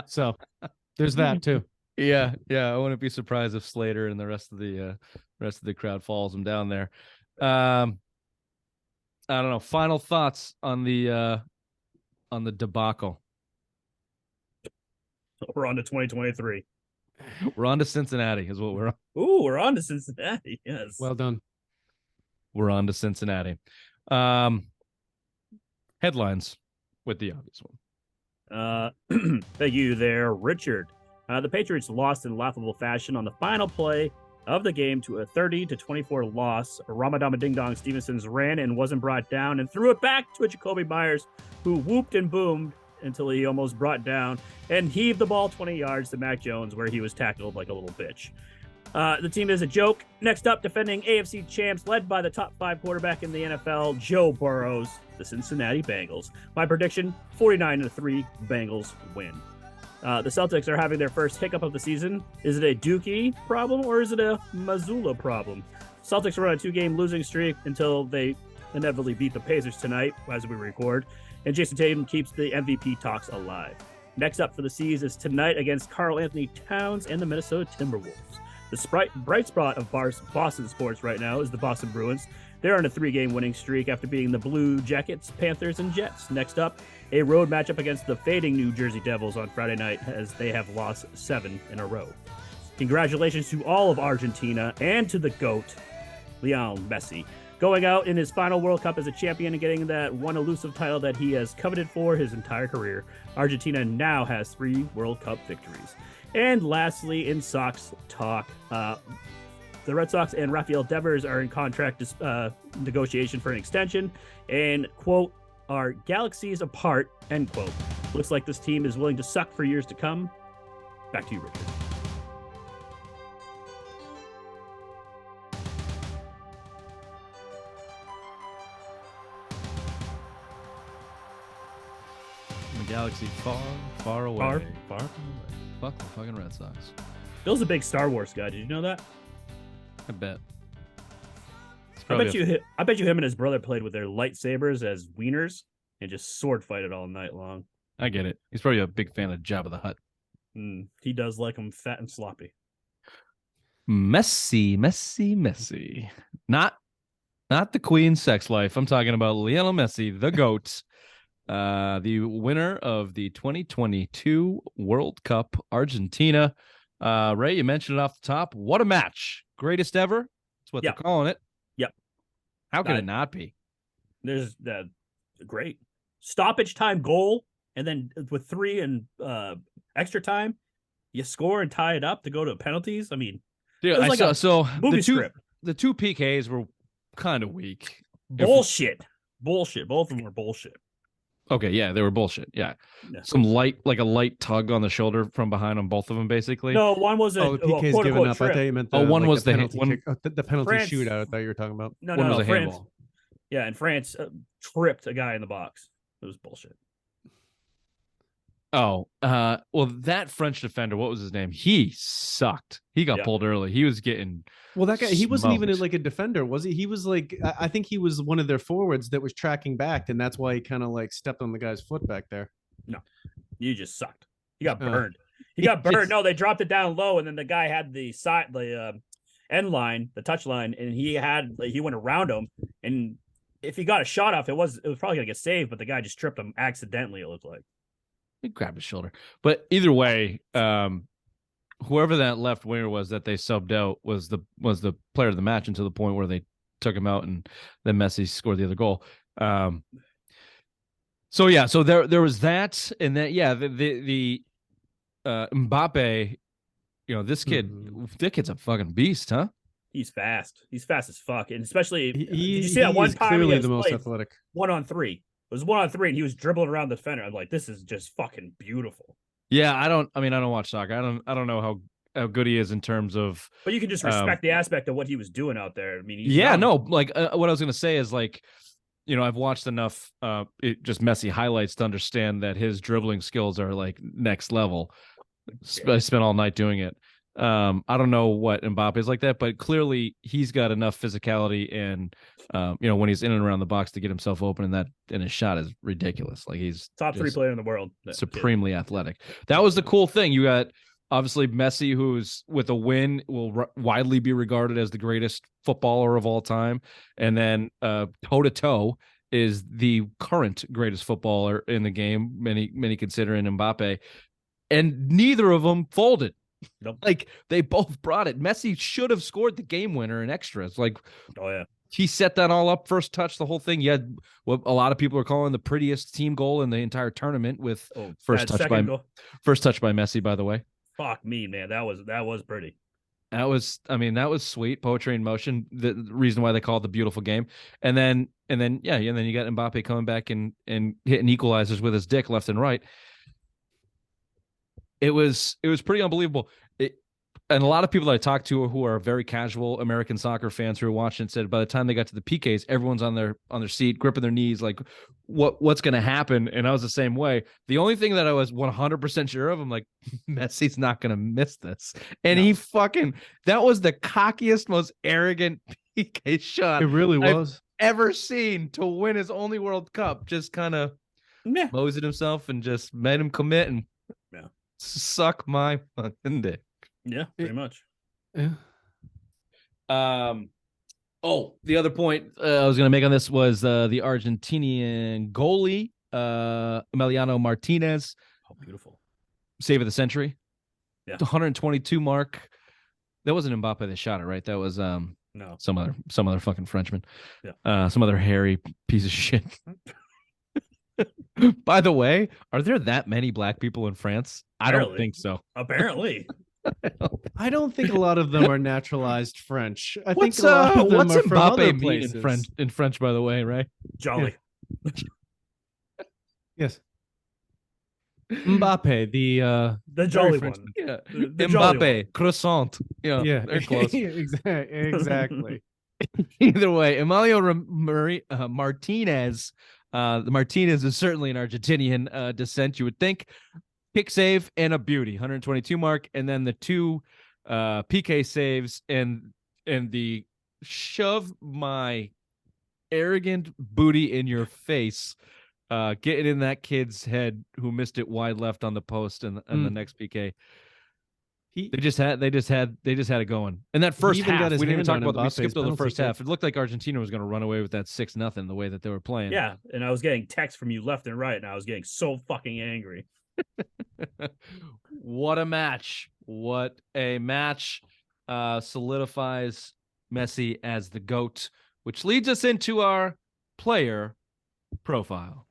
So there's that too. Yeah. I wouldn't be surprised if Slater and the rest of the crowd follows him down there. I don't know. Final thoughts on the debacle. We're on to 2023. We're on to Cincinnati, is what we're on. Ooh, we're on to Cincinnati. Yes. Well done. We're on to Cincinnati. Headlines with the obvious one. Thank you there, Richard. The Patriots lost in laughable fashion on the final play of the game to a 30-24 loss. Ramadama Ding Dong Stevenson's ran and wasn't brought down and threw it back to a Jacoby Myers, who whooped and boomed until he almost brought down and heaved the ball 20 yards to Mac Jones, where he was tackled like a little bitch. The team is a joke. Next up, defending AFC champs, led by the top 5 quarterback in the NFL, Joe Burrows, the Cincinnati Bengals. My prediction, 49-3, Bengals win. The Celtics are having their first hiccup of the season. Is it a Dookie problem or is it a Mazzulla problem? Celtics are on a 2-game losing streak until they inevitably beat the Pacers tonight as we record, and Jason Tatum keeps the MVP talks alive. Next up for the C's is tonight against Karl Anthony Towns and the Minnesota Timberwolves. The bright spot of Boston sports right now is the Boston Bruins. They're on a 3-game winning streak after beating the Blue Jackets, Panthers, and Jets. Next up, a road matchup against the fading New Jersey Devils on Friday night, as they have lost 7 in a row. Congratulations to all of Argentina and to the GOAT, Lionel Messi, going out in his final World Cup as a champion and getting that one elusive title that he has coveted for his entire career. Argentina now has 3 World Cup victories. And lastly, in Sox talk, the Red Sox and Rafael Devers are in contract negotiation for an extension, and, quote, are galaxies apart, end quote. Looks like this team is willing to suck for years to come. Back to you, Richard. The galaxy far, far away. Far away. Fuck the fucking Red Sox. Bill's a big Star Wars guy. Did you know that? I bet. I bet you him and his brother played with their lightsabers as wieners and just sword fight it all night long. I get it. He's probably a big fan of Jabba the Hutt. He does like them fat and sloppy. Messi. Not the Queen's sex life. I'm talking about Lionel Messi, the GOAT, the winner of the 2022 World Cup, Argentina. Ray, you mentioned it off the top. What a match. Greatest ever. That's what they're calling it. Yep. How can it not be? There's that great stoppage time goal, and then with 3 and extra time, you score and tie it up to go to penalties. I mean, dude, like the two PKs were kind of weak. Bullshit. Both of them were bullshit. Okay, yeah, they were bullshit. Yeah. Some light tug on the shoulder from behind on both of them, basically. No, one was the PK's giving up. Trip. I thought you meant one was the penalty one. The penalty France, shootout. I thought you were talking about. No, one was a France. handball. Yeah, and France tripped a guy in the box. It was bullshit. Oh, well, that French defender, what was his name? He sucked. He got pulled early. He was getting that guy. He wasn't even smoked. like a defender, was he? He was like, I think he was one of their forwards that was tracking back, and that's why he kind of like stepped on the guy's foot back there. No, you just sucked. He got burned. He got burned. No, they dropped it down low, and then the guy had the end line, the touch line, and he went around him, and if he got a shot off, it was probably gonna get saved, but the guy just tripped him accidentally. It looked like. He grabbed his shoulder. But either way, whoever that left winger was that they subbed out was the player of the match until the point where they took him out and then Messi scored the other goal. So there was that, and then the Mbappe this kid, that kkid's a fucking beast, huh? He's fast. He's fast as fuck, and especially did you see He that one is time clearly he the most played athletic. 1-on-3? It was 1-on-3, and he was dribbling around the defender. I'm like, this is just fucking beautiful. Yeah, I don't watch soccer. I don't know how good he is in terms of. But you can just respect the aspect of what he was doing out there. I mean, he's Yeah, young. no, like what I was gonna say is like, I've watched enough just Messi highlights to understand that his dribbling skills are like next level. I spent all night doing it. I don't know what Mbappe is like that, but clearly he's got enough physicality and when he's in and around the box to get himself open, and his shot is ridiculous. Like he's top 3 player in the world, supremely athletic. That was the cool thing. You got obviously Messi, who's with a win will widely be regarded as the greatest footballer of all time, and then toe to toe is the current greatest footballer in the game. Many considering Mbappe, and neither of them folded. Nope. Like they both brought it. Messi should have scored the game winner in extras. Like, oh yeah, he set that all up, first touch, the whole thing. You had what a lot of people are calling the prettiest team goal in the entire tournament with first touch by Messi. By the way, fuck me, man, that was pretty. That was sweet. Poetry in motion. The reason why they call it the beautiful game. And then you got Mbappe coming back and hitting equalizers with his dick left and right. It was pretty unbelievable. And a lot of people that I talked to who are very casual American soccer fans who are watching said by the time they got to the PKs, everyone's on their seat, gripping their knees, like what's going to happen. And I was the same way. The only thing that I was 100% sure of, I'm like, Messi's not going to miss this. And he that was the cockiest, most arrogant PK shot It really was. I've ever seen to win his only World Cup. Just kind of moseyed himself and just made him commit and suck my fucking dick. Yeah, pretty much. Yeah. The other point I was going to make on this was the Argentinian goalie, Emiliano Martinez. Oh, beautiful. Save of the century. Yeah. 122 mark. That wasn't Mbappe that shot it, right? That was no, some other fucking Frenchman. Yeah. Some other hairy piece of shit. By the way, are there that many black people in France? I don't think so. Apparently. I don't think a lot of them are naturalized French. I think What's a lot of them what's are from other Mbappe mean places. in French, by the way, right? Jolly. Yes. Mbappe, the jolly French one. Yeah. The jolly Mbappe, croissant. Yeah, they're close. Exactly. Either way, Emilio Martinez. The Martinez is certainly an Argentinian descent, you would think. Kick save and a beauty, 122 mark, and then the 2 PK saves and the shove my arrogant booty in your face, getting in that kid's head who missed it wide left on the post and the next PK. They just had it going. And that first half, we didn't even talk about that. We skipped over the first half. It looked like Argentina was going to run away with that 6-0 the way that they were playing. Yeah, and I was getting texts from you left and right, and I was getting so fucking angry. What a match. What a match. Solidifies Messi as the GOAT, which leads us into our player profile.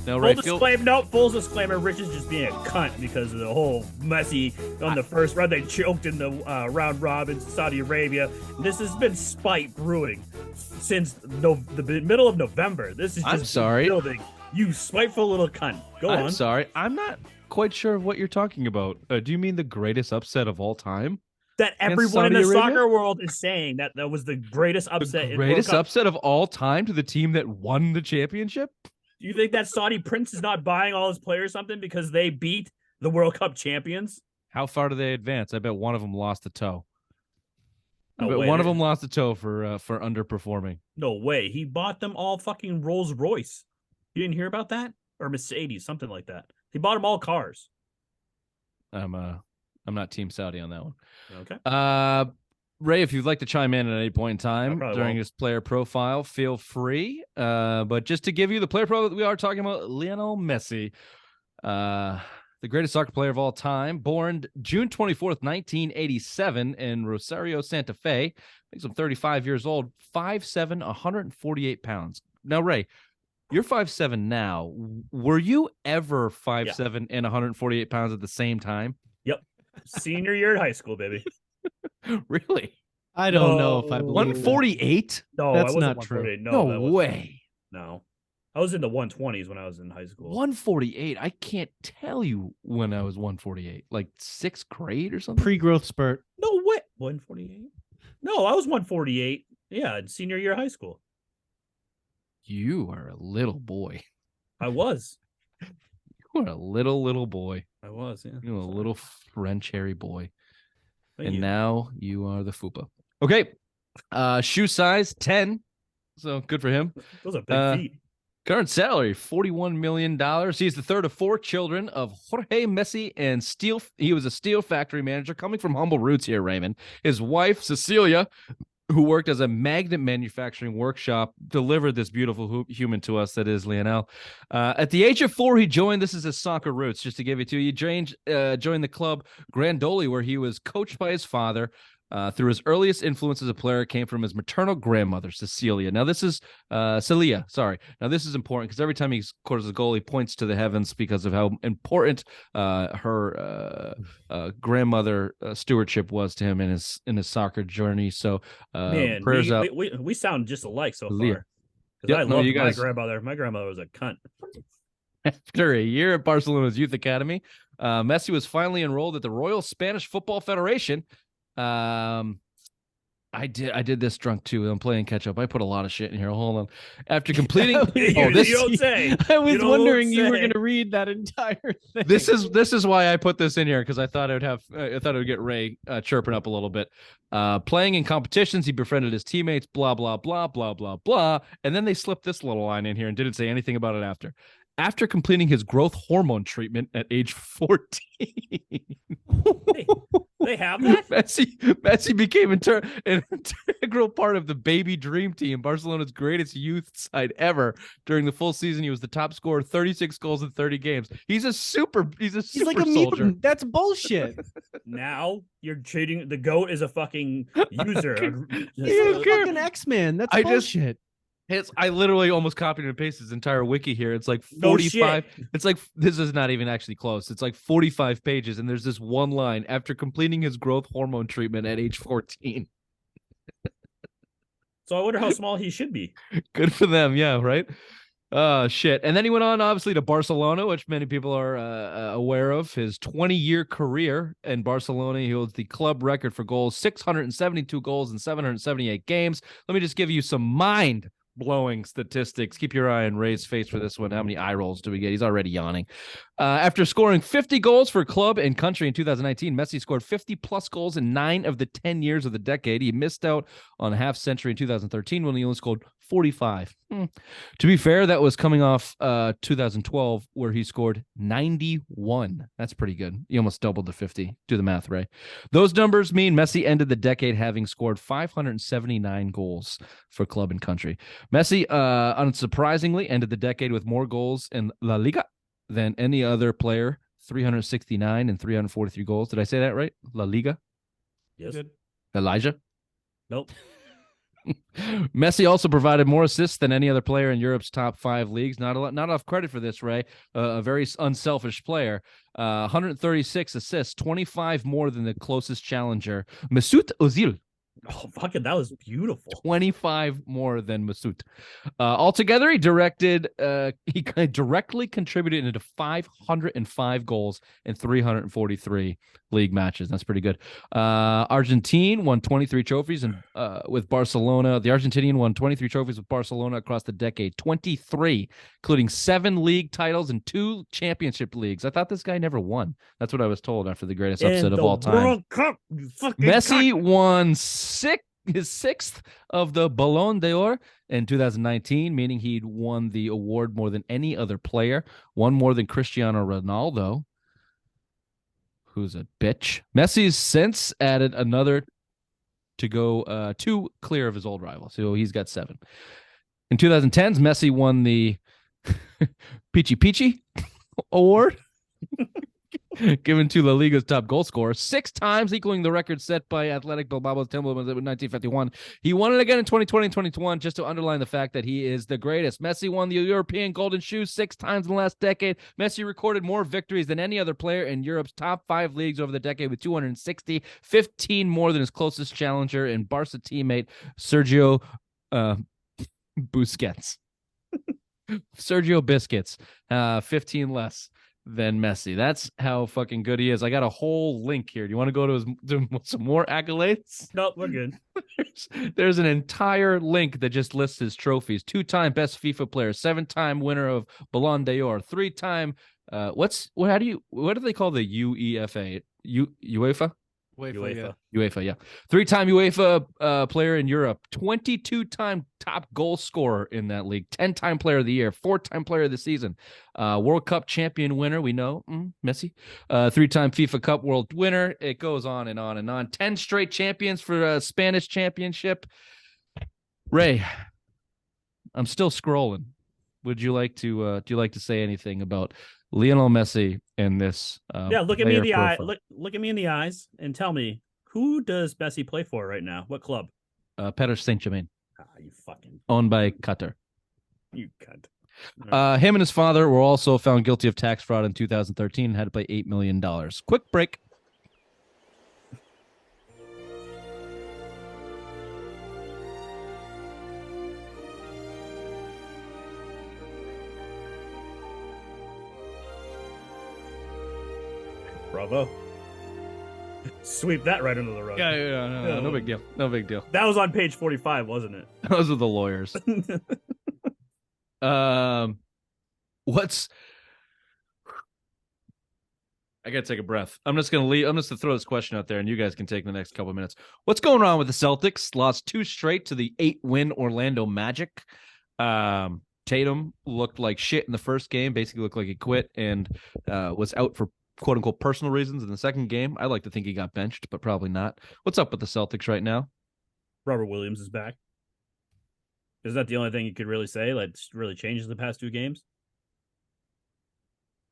No, right. Full disclaimer. Rich is just being a cunt because of the whole Messi on the first round. They choked in the round robin, Saudi Arabia. This has been spite brewing since the middle of November. This is just I'm sorry. building. You spiteful little cunt. Go on. I'm sorry. I'm not quite sure of what you're talking about. Do you mean the greatest upset of all time? That everyone in Saudi the Arabia? soccer world is saying that was the greatest upset. The greatest upset of all time to the team that won the championship? Do you think that Saudi prince is not buying all his players something because they beat the World Cup champions? How far do they advance? I bet one of them lost a toe. I No bet way. one of them lost a toe for underperforming. No way. He bought them all fucking Rolls Royce. You didn't hear about that? Or Mercedes, something like that. He bought them all cars. I'm not Team Saudi on that one. Okay. Ray, if you'd like to chime in at any point in time probably during won't. this player profile, feel free. But just to give you the player profile that we are talking about, Lionel Messi. the greatest soccer player of all time, born June 24th, 1987 in Rosario, Santa Fe. Makes him 35 years old, 5'7", 148 pounds. Now, Ray, you're 5'7" now. Were you ever 5'7" and 148 pounds at the same time? Yep. Senior year in high school, baby. Really? I don't know if I believe 148? No, That's I wasn't not true. 148. No that wasn't. way. No. I was in the 120s when I was in high school. 148. I can't tell you when I was 148. Like 6th grade or something? pre-growth spurt. No way. 148? No, I was 148. Yeah, in senior year of high school. You are a little boy. I was. You are a little boy. I was, yeah. You're a little French hairy boy. Thank And you. now you are the fupa. Okay. Shoe size 10. So good for him. Those are big feet. Current salary $41 million. He's the third of 4 children of Jorge Messi and steel. He was a steel factory manager coming from humble roots here, Raymond. His wife, Cecilia, who worked as a magnet manufacturing workshop, delivered this beautiful human to us that is Lionel. At the age of 4, he joined, this is his soccer roots, just to give it to you, joined the club Grandoli, where he was coached by his father. Through his earliest influence as a player came from his maternal grandmother, Cecilia. Now, this is Celia. Sorry. Now, this is important because every time he scores a goal, he points to the heavens because of how important her grandmother stewardship was to him in his soccer journey. So, Man, prayers out. we sound just alike so Celia. far. Because Yep, I no, love you guys- my grandmother. My grandmother was a cunt. After a year at Barcelona's youth academy, Messi was finally enrolled at the Royal Spanish Football Federation. I did this drunk too. I'm playing catch up. I put a lot of shit in here. Hold on. After completing, You don't say. I was You don't wondering you were say. going to read that entire thing. this is why I put this in here because I thought it would get Ray chirping up a little bit. Playing in competitions, he befriended his teammates. Blah blah blah blah blah blah. And then they slipped this little line in here and didn't say anything about it after. After completing his growth hormone treatment at age 14. They have that? Messi became an integral part of the baby dream team, Barcelona's greatest youth side ever. During the full season, he was the top scorer, 36 goals in 30 games. He's super like a soldier. mutant. That's bullshit. Now you're treating the GOAT as a fucking user. He's a fucking X-Man. That's bullshit. I literally almost copied and pasted his entire wiki here. It's like No 45. shit. It's like, this is not even actually close. It's like 45 pages. And there's this one line after completing his growth hormone treatment at age 14. So I wonder how small he should be. Good for them. Yeah. Right. Shit. And then he went on obviously to Barcelona, which many people are aware of. His 20-year career in Barcelona, he holds the club record for goals, 672 goals in 778 games. Let me just give you some mind-blowing statistics. Keep your eye on Ray's face for this one. How many eye rolls do we get? He's already yawning. After scoring 50 goals for club and country in 2019, Messi scored 50-plus goals in 9 of the 10 years of the decade. He missed out on a half century in 2013 when he only scored 45. To be fair, that was coming off 2012 where he scored 91. That's pretty good. He almost doubled the 50. Do the math, Ray. Those numbers mean Messi ended the decade having scored 579 goals for club and country. Messi, unsurprisingly, ended the decade with more goals in La Liga than any other player, 369 and 343 goals. Did I say that right? La Liga? Yes. Elijah? Nope. Messi also provided more assists than any other player in Europe's top 5 leagues. Not enough credit for this, Ray. A very unselfish player. 136 assists, 25 more than the closest challenger, Mesut Ozil. Oh, fucking, that was beautiful. 25 more than Mesut. Altogether, he directly contributed into 505 goals in 343 league matches. That's pretty good. Argentine won 23 trophies with Barcelona. The Argentinian won 23 trophies with Barcelona across the decade. 23, including 7 league titles and 2 championship leagues. I thought this guy never won. That's what I was told after the greatest upset of all time. World Cup, you fucking Messi cunt. won his 6th of the Ballon d'Or in 2019, meaning he'd won the award more than any other player, one more than Cristiano Ronaldo, who's a bitch. Messi's since added another to go 2 clear of his old rival, so he's got 7. In 2010s, Messi won the Peachy Peachy Award. given to La Liga's top goal scorer 6 times, equaling the record set by Athletic Bilbao's Timberwolves in 1951. He won it again in 2020 and 2021, just to underline the fact that he is the greatest. Messi won the European Golden Shoe 6 times in the last decade. Messi recorded more victories than any other player in Europe's top 5 leagues over the decade with 260, 15 more than his closest challenger and Barca teammate Sergio Busquets. Sergio Biscuits, 15 less than Messi. That's how fucking good he is. I got a whole link here. Do you want to go to some more accolades? Nope, we're good. There's an entire link that just lists his trophies. 2-time best FIFA player, 7-time winner of Ballon d'Or, 3-time what do they call the UEFA? UEFA? UEFA, yeah. 3-time UEFA player in Europe, 22-time top goal scorer in that league, 10-time player of the year, 4-time player of the season, World Cup champion winner. We know Messi, 3-time FIFA Cup World winner. It goes on and on and on. 10 straight champions for a Spanish championship. Ray, I'm still scrolling. Would you like to say anything about Lionel Messi and this? Look at me in the eye. Look at me in the eyes and tell me, who does Messi play for right now? What club? Paris Saint-Germain. You fucking owned by Qatar. You cunt. Him and his father were also found guilty of tax fraud in 2013 and had to pay $8 million. Quick break. Bravo. Sweep that right under the rug. Yeah, no big deal. No big deal. That was on page 45, wasn't it? Those are the lawyers. What's I gotta take a breath. I'm just gonna throw this question out there, and you guys can take the next couple of minutes. What's going on with the Celtics? Lost 2 straight to the 8-win Orlando Magic. Tatum looked like shit in the first game. Basically looked like he quit and was out for quote unquote personal reasons in the second game. I like to think he got benched, but probably not. What's up with the Celtics right now? Robert Williams is back. Is that the only thing you could really say? Like, really changes the past 2 games?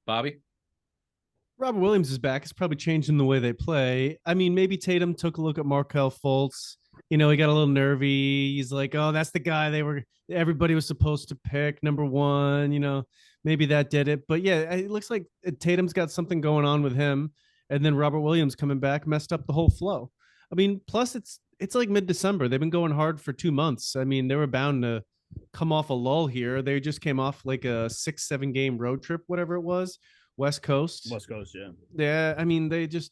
Bobby? Robert Williams is back. It's probably changing the way they play. I mean, maybe Tatum took a look at Markelle Fultz. He got a little nervy. He's like, oh, that's the guy everybody was supposed to pick, number 1, maybe that did it. But yeah, it looks like Tatum's got something going on with him. And then Robert Williams coming back messed up the whole flow. I mean, plus it's like mid-December. They've been going hard for 2 months. I mean, they were bound to come off a lull here. They just came off like a 6-7 game road trip, whatever it was. West Coast, yeah. Yeah, I mean, they just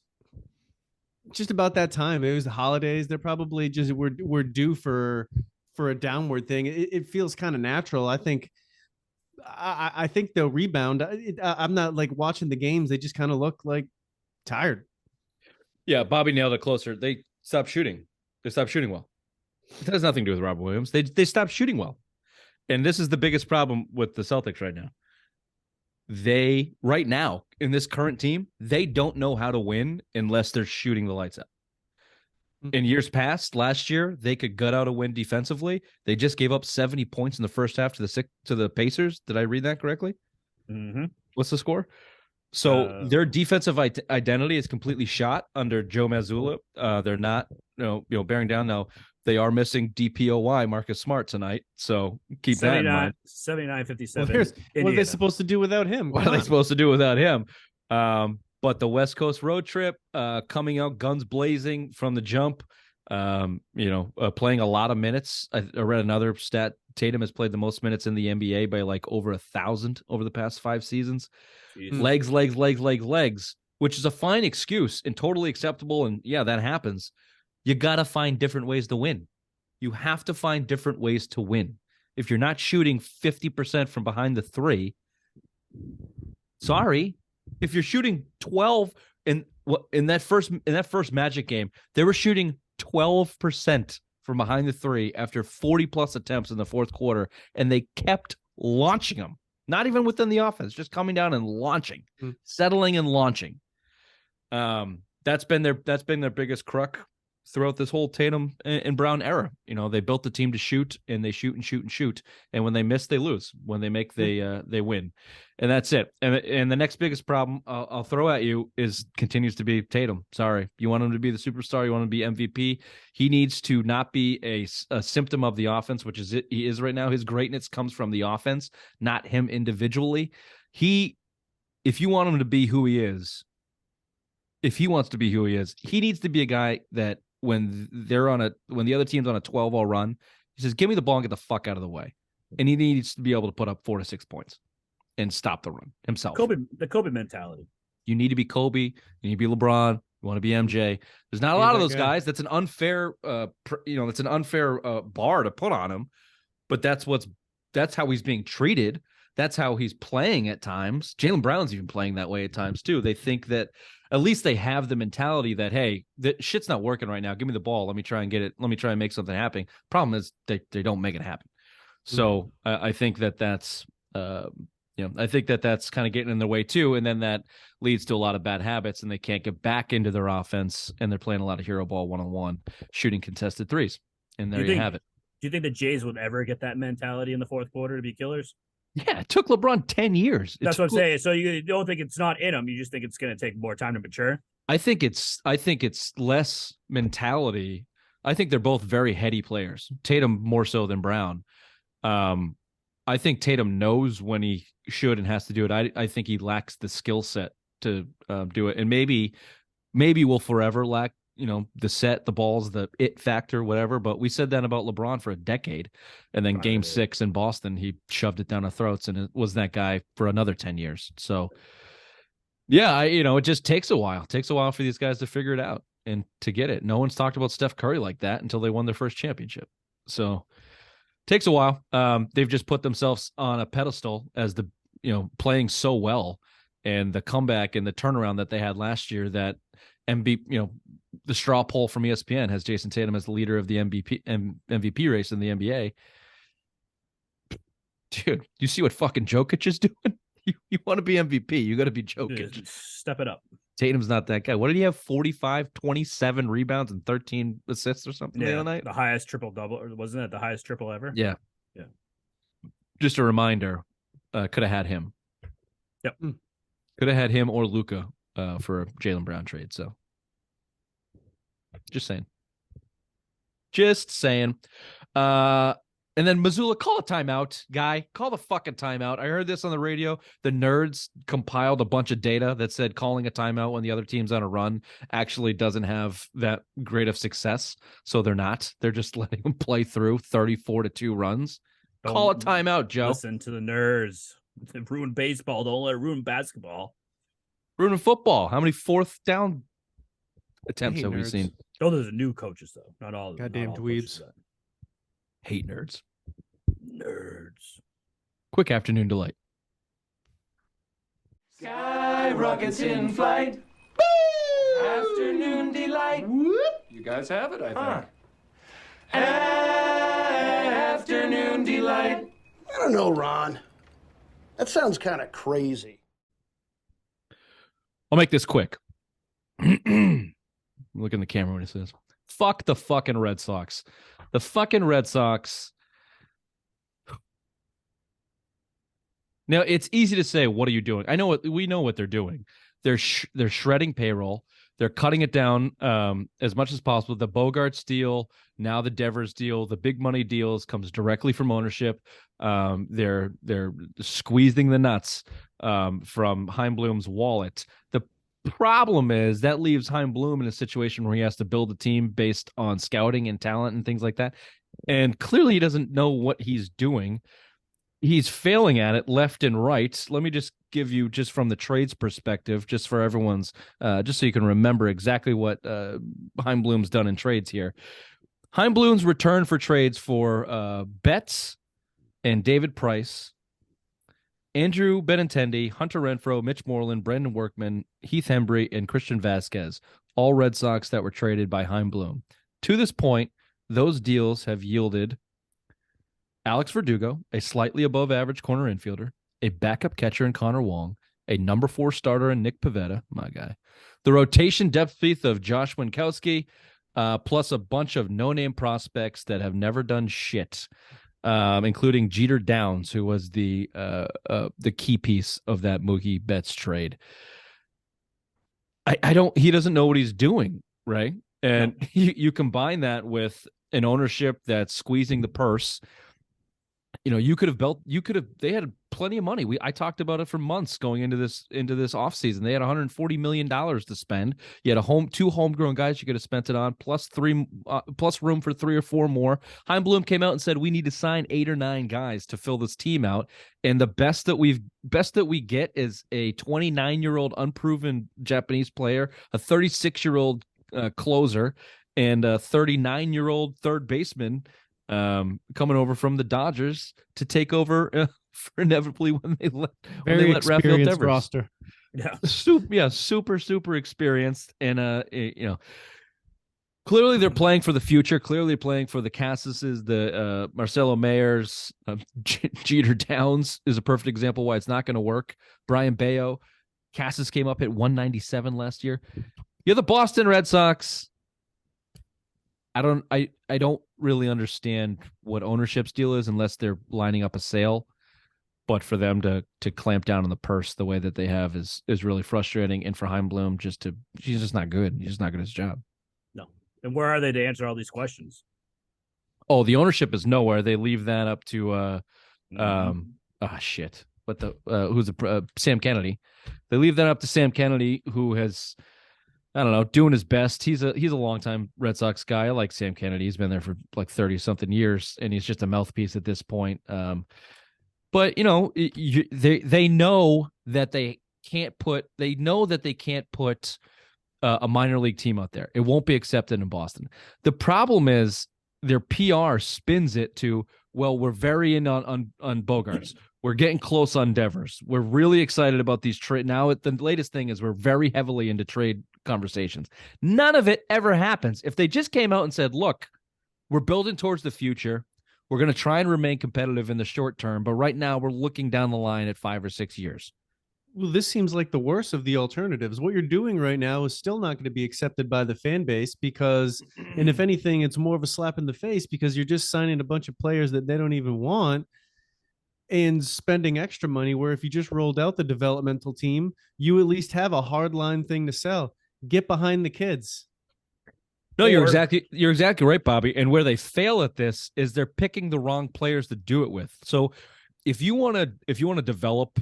about that time. It was the holidays. They're probably just we're due for a downward thing. It feels kind of natural. I think they'll rebound. I'm not like watching the games. They just kind of look like tired. Yeah, Bobby nailed it closer. They stopped shooting. They stopped shooting well. It has nothing to do with Robert Williams. They stopped shooting well. And this is the biggest problem with the Celtics right now. They, right now, in this current team, they don't know how to win unless they're shooting the lights out. In years past, last year, they could gut out a win defensively. They just gave up 70 points in the first half to the Pacers. Did I read that correctly? Mm-hmm. What's the score? So their defensive identity is completely shot under Joe Mazzulla. They're not, bearing down now. They are missing DPOY Marcus Smart tonight, so keep that in mind. 79-57. What are they supposed to do without him? What are they supposed to do without him? But the West Coast road trip, coming out guns blazing from the jump, playing a lot of minutes. I read another stat. Tatum has played the most minutes in the NBA by like over 1,000 over the past 5 seasons. Jeez. Legs, which is a fine excuse and totally acceptable. And yeah, that happens. You got to find different ways to win. You have to find different ways to win. If you're not shooting 50% from behind the 3, sorry. If you're shooting 12 in that first Magic game, they were shooting 12% from behind the 3 after 40 plus attempts in the fourth quarter, and they kept launching them. Not even within the offense, just coming down and launching, settling and launching. That's been their biggest crook throughout this whole Tatum and Brown era. You know, they built the team to shoot, and they shoot and shoot and shoot. And when they miss, they lose. When they make, they win. And that's it. And the next biggest problem I'll throw at you continues to be Tatum. Sorry. You want him to be the superstar. You want him to be MVP. He needs to not be a symptom of the offense, which is he is right now. His greatness comes from the offense, not him individually. If you want him to be who he is, if he wants to be who he is, he needs to be a guy that when the other team's on a 12-0 run, he says, give me the ball and get the fuck out of the way. And he needs to be able to put up 4 to 6 points and stop the run himself. The Kobe mentality. You need to be Kobe. You need to be LeBron. You want to be MJ. There's not a lot of those guys. That's an unfair, that's an unfair bar to put on him. But that's how he's being treated. That's how he's playing at times. Jaylen Brown's even playing that way at times too. They think that at least they have the mentality that, hey, the shit's not working right now. Give me the ball. Let me try and get it. Let me try and make something happen. Problem is they don't make it happen. So I think that's I think that's kind of getting in their way too. And then that leads to a lot of bad habits, and they can't get back into their offense, and they're playing a lot of hero ball one-on-one, shooting contested threes. And there you have it. Do you think the Jays would ever get that mentality in the fourth quarter to be killers? Yeah, it took LeBron 10 years. That's what I'm saying. So you don't think it's not in him. You just think it's going to take more time to mature. I think it's less mentality. I think they're both very heady players. Tatum more so than Brown. I think Tatum knows when he should and has to do it. I think he lacks the skill set to do it. And maybe we'll forever lack, the set, the balls, the it factor, whatever. But we said that about LeBron for a decade. And then Game 6 in Boston, he shoved it down our throats, and it was that guy for another 10 years. So, yeah, it just takes a while. It takes a while for these guys to figure it out and to get it. No one's talked about Steph Curry like that until they won their first championship. So, takes a while. They've just put themselves on a pedestal as playing so well, and the comeback and the turnaround that they had last year. That the straw poll from ESPN has Jason Tatum as the leader of the MVP race in the NBA. Dude, you see what fucking Jokic is doing? You want to be MVP, you got to be Jokic. Dude, step it up. Tatum's not that guy. What did he have? 45, 27 rebounds and 13 assists or something the other night? The highest triple-double, or wasn't it the highest triple ever? Yeah. Yeah. Just a reminder, could have had him. Yep. Could have had him or Luka for a Jaylen Brown trade. So, just saying. And then Missoula, call a timeout, guy. Call the fucking timeout. I heard this on the radio. The nerds compiled a bunch of data that said calling a timeout when the other team's on a run actually doesn't have that great of success. So they're not. They're just letting them play through 34-2 runs. Call a timeout, Joe. Listen to the nerds. They ruin baseball. Don't let it ruin basketball. Ruin football. How many fourth down attempts have we seen? Oh, there's new coaches, though. Not all. Goddamn dweebs. Hate nerds. Nerds. Quick afternoon delight. Sky rockets in flight. Woo! Afternoon delight. Whoop. You guys have it, I think. Afternoon delight. I don't know, Ron. That sounds kind of crazy. I'll make this quick. Look in the camera when it says, fuck the fucking Red Sox. The fucking Red Sox. Now, it's easy to say, what are you doing? We know what they're doing. They're shredding payroll. They're cutting it down as much as possible. The Bogarts deal, now the Devers deal, the big money deals comes directly from ownership. They're squeezing the nuts from Chaim Bloom's wallet. The problem is that leaves Chaim Bloom in a situation where he has to build a team based on scouting and talent and things like that. And clearly he doesn't know what he's doing. He's failing at it left and right. Let me just give you, just from the trades perspective, just for everyone's, just so you can remember exactly what Chaim Bloom's done in trades here. Chaim Bloom's return for trades for Betts and David Price, Andrew Benintendi, Hunter Renfroe, Mitch Moreland, Brandon Workman, Heath Hembry, and Christian Vasquez, all Red Sox that were traded by Chaim Bloom. To this point, those deals have yielded Alex Verdugo, a slightly above average corner infielder, a backup catcher in Connor Wong, a number 4 starter in Nick Pivetta, my guy, the rotation depth piece of Josh Winkowski, plus a bunch of no-name prospects that have never done shit, including Jeter Downs, who was the key piece of that Mookie Betts trade. He doesn't know what he's doing, right? And no. you combine that with an ownership that's squeezing the purse. They had plenty of money. I talked about it for months going into this offseason. They had $140 million to spend. You had two homegrown guys you could have spent it on, plus room for 3 or 4 more. Heimblum came out and said, we need to sign 8 or 9 guys to fill this team out. And the best that we get is a 29-year-old unproven Japanese player, a 36-year-old closer, and a 39-year-old third baseman coming over from the Dodgers to take over for inevitably when they let Rafael Devers roster. Yeah, super experienced, and clearly they're playing for the future. Clearly playing for the Cassises, the Marcelo Mayers, Jeter Downs is a perfect example why it's not going to work. Brian Bayo, Cassis came up at 197 last year. You're the Boston Red Sox. I don't really understand what ownership's deal is unless they're lining up a sale. But for them to clamp down on the purse the way that they have is really frustrating. And for Heimblum, he's just not good. He's just not good at his job. No. And where are they to answer all these questions? Oh, the ownership is nowhere. They leave that up to shit. But Sam Kennedy. They leave that up to Sam Kennedy, who has, I don't know, doing his best. He's a longtime Red Sox guy. I like Sam Kennedy. He's been there for like 30-something years, and he's just a mouthpiece at this point. But they know that they can't put a minor league team out there. It won't be accepted in Boston. The problem is their PR spins it to, well, we're very in on Bogarts. We're getting close on Devers. We're really excited about these trade. Now, the latest thing is we're very heavily into trade conversations. None of it ever happens. If they just came out and said, look, we're building towards the future. We're going to try and remain competitive in the short term, but right now we're looking down the line at 5 or 6 years. Well, this seems like the worst of the alternatives. What you're doing right now is still not going to be accepted by the fan base because, and if anything, it's more of a slap in the face because you're just signing a bunch of players that they don't even want and spending extra money, where if you just rolled out the developmental team, you at least have a hardline thing to sell. Get behind the kids. No, you're exactly right, Bobby. And where they fail at this is they're picking the wrong players to do it with. So if you want to develop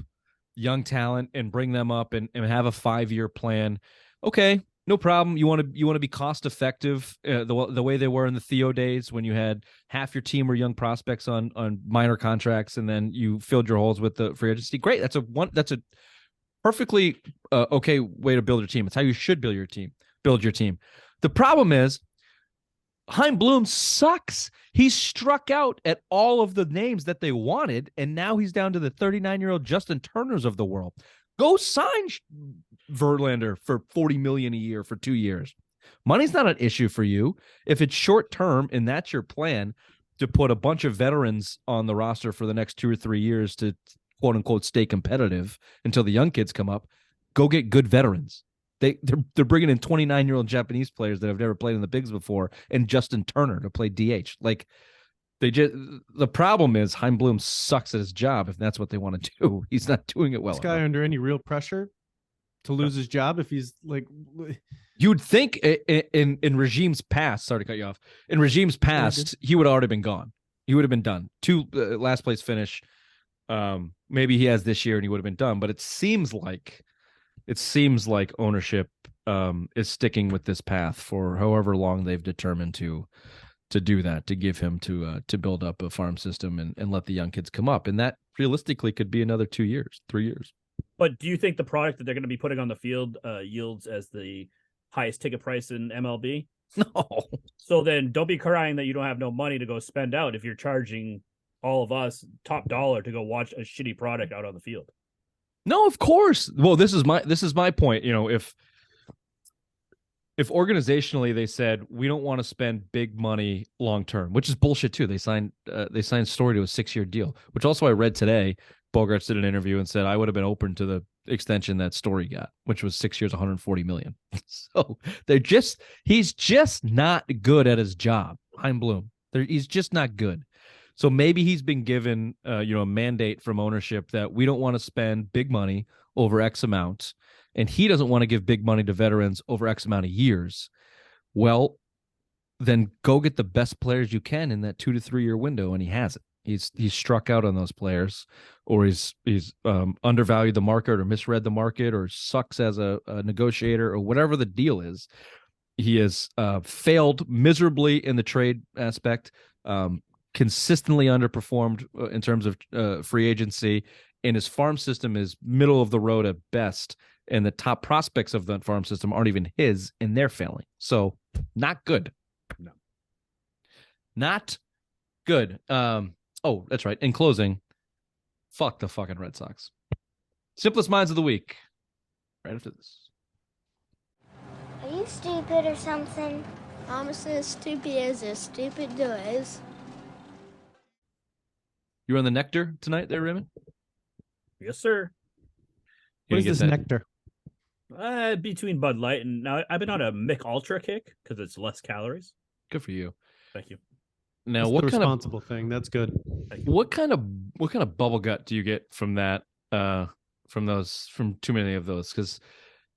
young talent and bring them up and have a 5-year plan, okay, no problem. You want to be cost effective the way they were in the Theo days when you had half your team were young prospects on minor contracts and then you filled your holes with the free agency. Great, that's a perfectly okay way to build your team. It's how you should build your team. The problem is Heimblum sucks. He struck out at all of the names that they wanted, and now he's down to the 39-year-old Justin Turners of the world. Go sign Verlander for $40 million a year for 2 years. Money's not an issue for you. If it's short term and that's your plan to put a bunch of veterans on the roster for the next 2 or 3 years to quote unquote stay competitive until the young kids come up, go get good veterans. They're bringing in 29-year-old Japanese players that have never played in the bigs before, and Justin Turner to play DH. Like the problem is Heimblum sucks at his job. If that's what they want to do, he's not doing it well. This guy under any real pressure to lose his job if he's like. You'd think in regimes past. Sorry to cut you off. In regimes past, he would have already been gone. He would have been done. 2 last place finish. Maybe he has this year and he would have been done. But it seems like ownership is sticking with this path for however long they've determined to do that, to give him to build up a farm system and let the young kids come up. And that realistically could be another 2 years, 3 years. But do you think the product that they're going to be putting on the field yields as the highest ticket price in MLB? No. So then don't be crying that you don't have no money to go spend out if you're charging all of us top dollar to go watch a shitty product out on the field. No, of course. Well, this is my point. If organizationally they said we don't want to spend big money long term, which is bullshit too. They signed Story to a 6-year deal, which also I read today. Bogarts did an interview and said I would have been open to extension that Story got, which was 6 years, 140 million. So he's just not good at his job. Hein Bloom, he's just not good. So maybe he's been given, a mandate from ownership that we don't want to spend big money over X amount, and he doesn't want to give big money to veterans over X amount of years. Well, then go get the best players you can in that 2 to 3 year window, and he hasn't. He's struck out on those players, or he's undervalued the market, or misread the market, or sucks as a negotiator, or whatever the deal is. He has failed miserably in the trade aspect, consistently underperformed in terms of free agency, and his farm system is middle of the road at best, and the top prospects of that farm system aren't even his, and they're failing. So not good. No. Not good. Oh, that's right. In closing, fuck the fucking Red Sox. Simplest minds of the week. Right after this. Are you stupid or something? I'm as stupid as stupid does. You were on the Nectar tonight there, Raymond? Yes, sir. What is this nectar? Between Bud Light and now I've been on a Mick Ultra kick because it's less calories. Good for you. Thank you. Now, That's what the kind responsible thing? That's good. what kind of bubble gut do you get from that? From too many of those? Because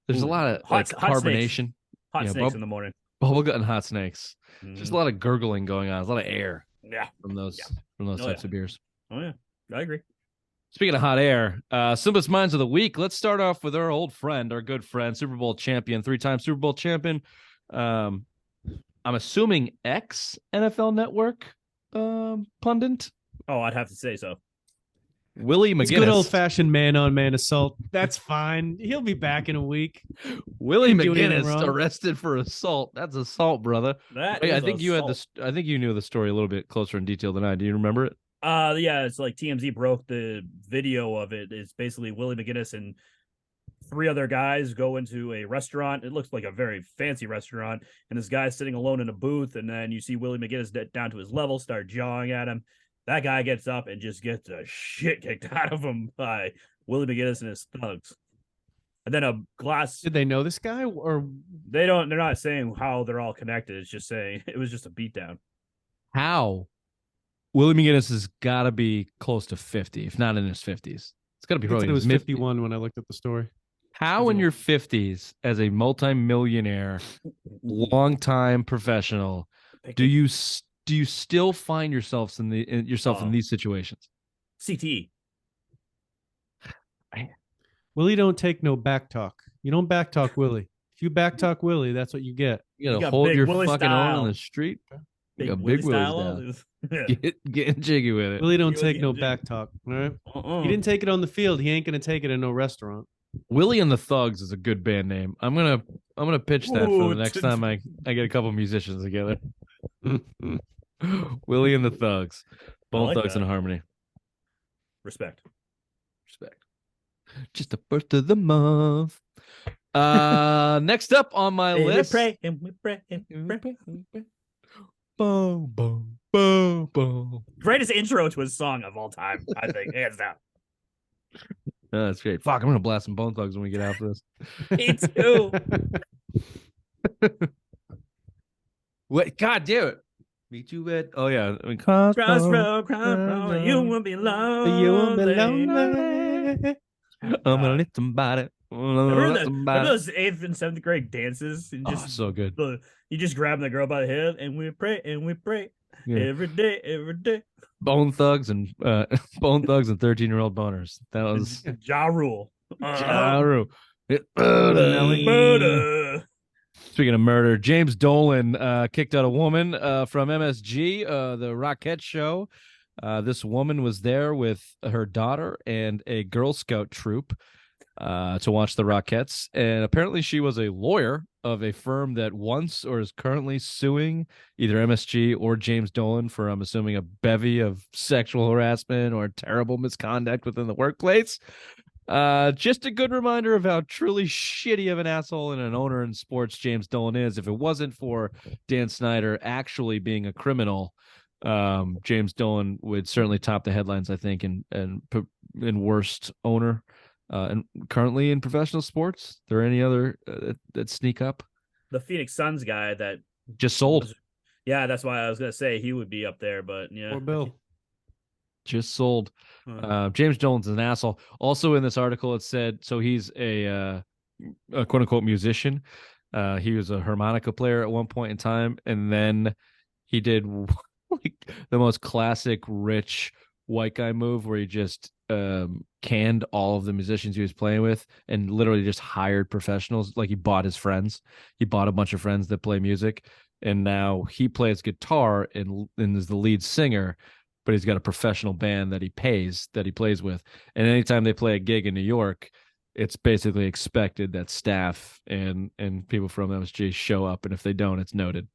there's a lot of hot carbonation, Hot snakes in the morning. bubble gut and hot snakes. Mhm. Just a lot of gurgling going on. There's a lot of air Yeah. from those Oh, types of beers. Oh yeah. I agree. Speaking of hot air, simplest minds of the week. Let's start off with our old friend, our good friend, Super Bowl champion, 3-time Super Bowl champion. I'm assuming ex NFL Network pundit. Oh, I'd have to say so. Willie McGinnis. It's good old-fashioned man-on-man assault. That's fine. He'll be back in a week. Willie Didn't do anything McGinnis wrong. arrested for assault. That's assault, brother. That I is think you had assault. I think you knew the story a little bit closer in detail than I. Do you remember it? Yeah, it's like TMZ broke the video of it. It's basically Willie McGinnis and 3 other guys go into a restaurant. It looks like a very fancy restaurant, and this guy's sitting alone in a booth, and then you see Willie McGinnis down to his level, start jawing at him. That guy gets up and just gets the shit kicked out of him by Willie McGinnis and his thugs. And then a glass. Did they know this guy, or They're not saying how they're all connected. It's just saying it was just a beatdown. How? Willie McGinnis has got to be close to 50, if not in his 50s. It's got to be I think probably it was mid- 51 when I looked at the story? How in your 50s, as a multimillionaire, longtime professional, do you still find yourself in these situations? CTE. Willie don't take no back talk. You don't back talk Willie. If you back talk Willie, that's what you get. You gotta got hold big your Willie fucking style. own on the street. You got Willie big Willies style. down. Yeah. Getting jiggy with it. Willie don't Willie take no don't- back talk. All right. Uh-uh. He didn't take it on the field. He ain't gonna take it in no restaurant. Willie and the Thugs is a good band name. I'm gonna pitch that for Ooh, the next time I get a couple musicians together. Willie and the Thugs, Bone like Thugs that. in harmony. Respect. Just the first of the month. Next up on my And we list. pray and we pray and we pray. Boom, boom, boom, boom. Greatest intro to a song of all time, I think, hands down. Oh, that's great. Fuck, I'm gonna blast some Bone Thugs when we get after this. Me too. What? God damn it! Meet you at. Oh yeah, I mean, Crossroad, you won't be lonely. You won't be lonely. I'm gonna need somebody. Remember those 8th and 7th grade dances? And Oh, just so good. you just grab the girl by the head and we pray Yeah. every day. Bone Thugs and 13-year-old boners. That was Ja Rule. Jaru. Murder. Speaking of murder, James Dolan kicked out a woman from MSG, the Rockette show. This woman was there with her daughter and a Girl Scout troop to watch the Rockettes. And apparently she was a lawyer of a firm that once or is currently suing either MSG or James Dolan for, I'm assuming, a bevy of sexual harassment or terrible misconduct within the workplace. Just a good reminder of how truly shitty of an asshole and an owner in sports James Dolan is. If it wasn't for Dan Snyder actually being a criminal, James Dolan would certainly top the headlines, I think, in worst owner. And currently in professional sports, there are any other that sneak up? The Phoenix Suns guy that Just sold. Yeah, that's why I was gonna say he would be up there, but yeah. Or Bill. Just sold. James Dolan's an asshole. Also in this article, it said so he's a quote unquote musician. He was a harmonica player at one point in time, and then he did like the most classic rich white guy move where he just canned all of the musicians he was playing with and literally just hired professionals. Like he bought his friends. He bought a bunch of friends that play music, and now he plays guitar and is the lead singer, but he's got a professional band that he plays with. And anytime they play a gig in New York, it's basically expected that staff and people from MSG show up, and if they don't, it's noted.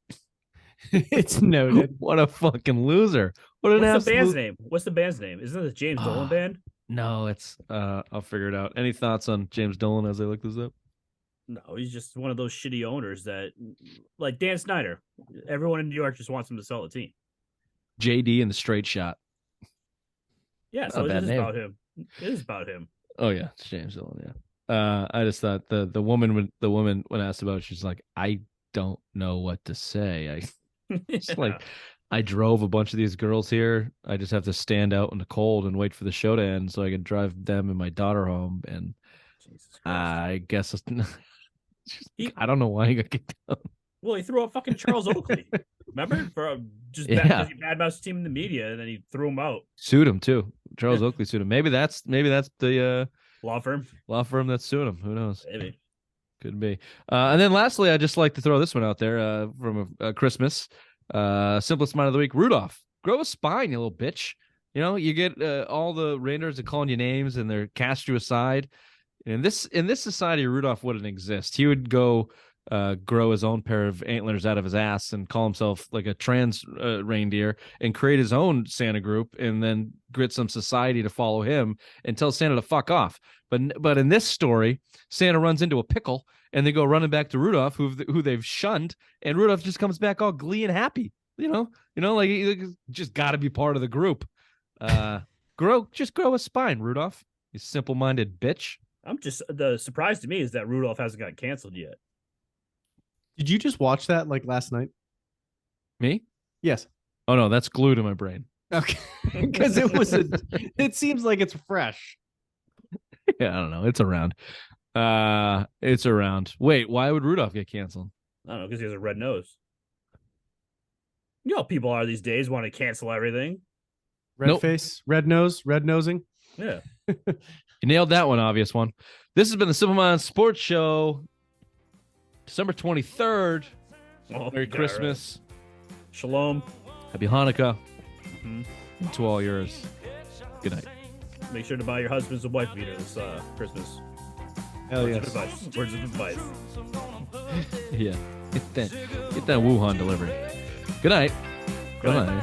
It's noted. What a fucking loser. What's the band's name? What's the band's name? Isn't it the James Dolan band? No, it's I'll figure it out. Any thoughts on James Dolan as I look this up? No, he's just one of those shitty owners that, like Dan Snyder, everyone in New York just wants him to sell the team. JD and the Straight Shot. Yeah, so it is about him. It is about him. Oh yeah, it's James Dolan. Yeah. I just thought the woman when asked about it, she's like, I don't know what to say. It's like I drove a bunch of these girls here. I just have to stand out in the cold and wait for the show to end so I can drive them and my daughter home. And I guess I don't know why he got kicked out. Well, he threw out fucking Charles Oakley. Remember? For because he badmouthed his team in the media, and then he threw him out. Sued him too. Charles Oakley sued him. Maybe that's the law firm that's suing him. Who knows? Maybe. Could be. And then lastly, I'd just like to throw this one out there from a Christmas. Simplest mind of the week, Rudolph. Grow a spine, you little bitch. You know, you get all the reindeers are calling you names and they're cast you aside. In this society, Rudolph wouldn't exist. He would go grow his own pair of antlers out of his ass and call himself like a trans reindeer and create his own Santa group and then get some society to follow him and tell Santa to fuck off. But in this story, Santa runs into a pickle and they go running back to Rudolph, who they've shunned, and Rudolph just comes back all glee and happy. You know, like he just got to be part of the group. Grow a spine, Rudolph. You simple-minded bitch. The surprise to me is that Rudolph hasn't got canceled yet. Did you just watch that like last night? Me? Yes. Oh no, that's glued to my brain. Okay, because it seems like it's fresh. Yeah, I don't know. It's around. It's around. Wait, why would Rudolph get canceled? I don't know, because he has a red nose. You know how people are these days, want to cancel everything. Red face, red nose, red nosing. Yeah. You nailed that one, obvious one. This has been the Simple Minds Sports Show, December 23rd. Merry Christmas. Right. Shalom. Happy Hanukkah. To all yours. Good night. Make sure to buy your husbands and wife beater this Christmas. Hell yes. Words of advice. Yeah. Get that Wuhan delivered. Good night. Good night.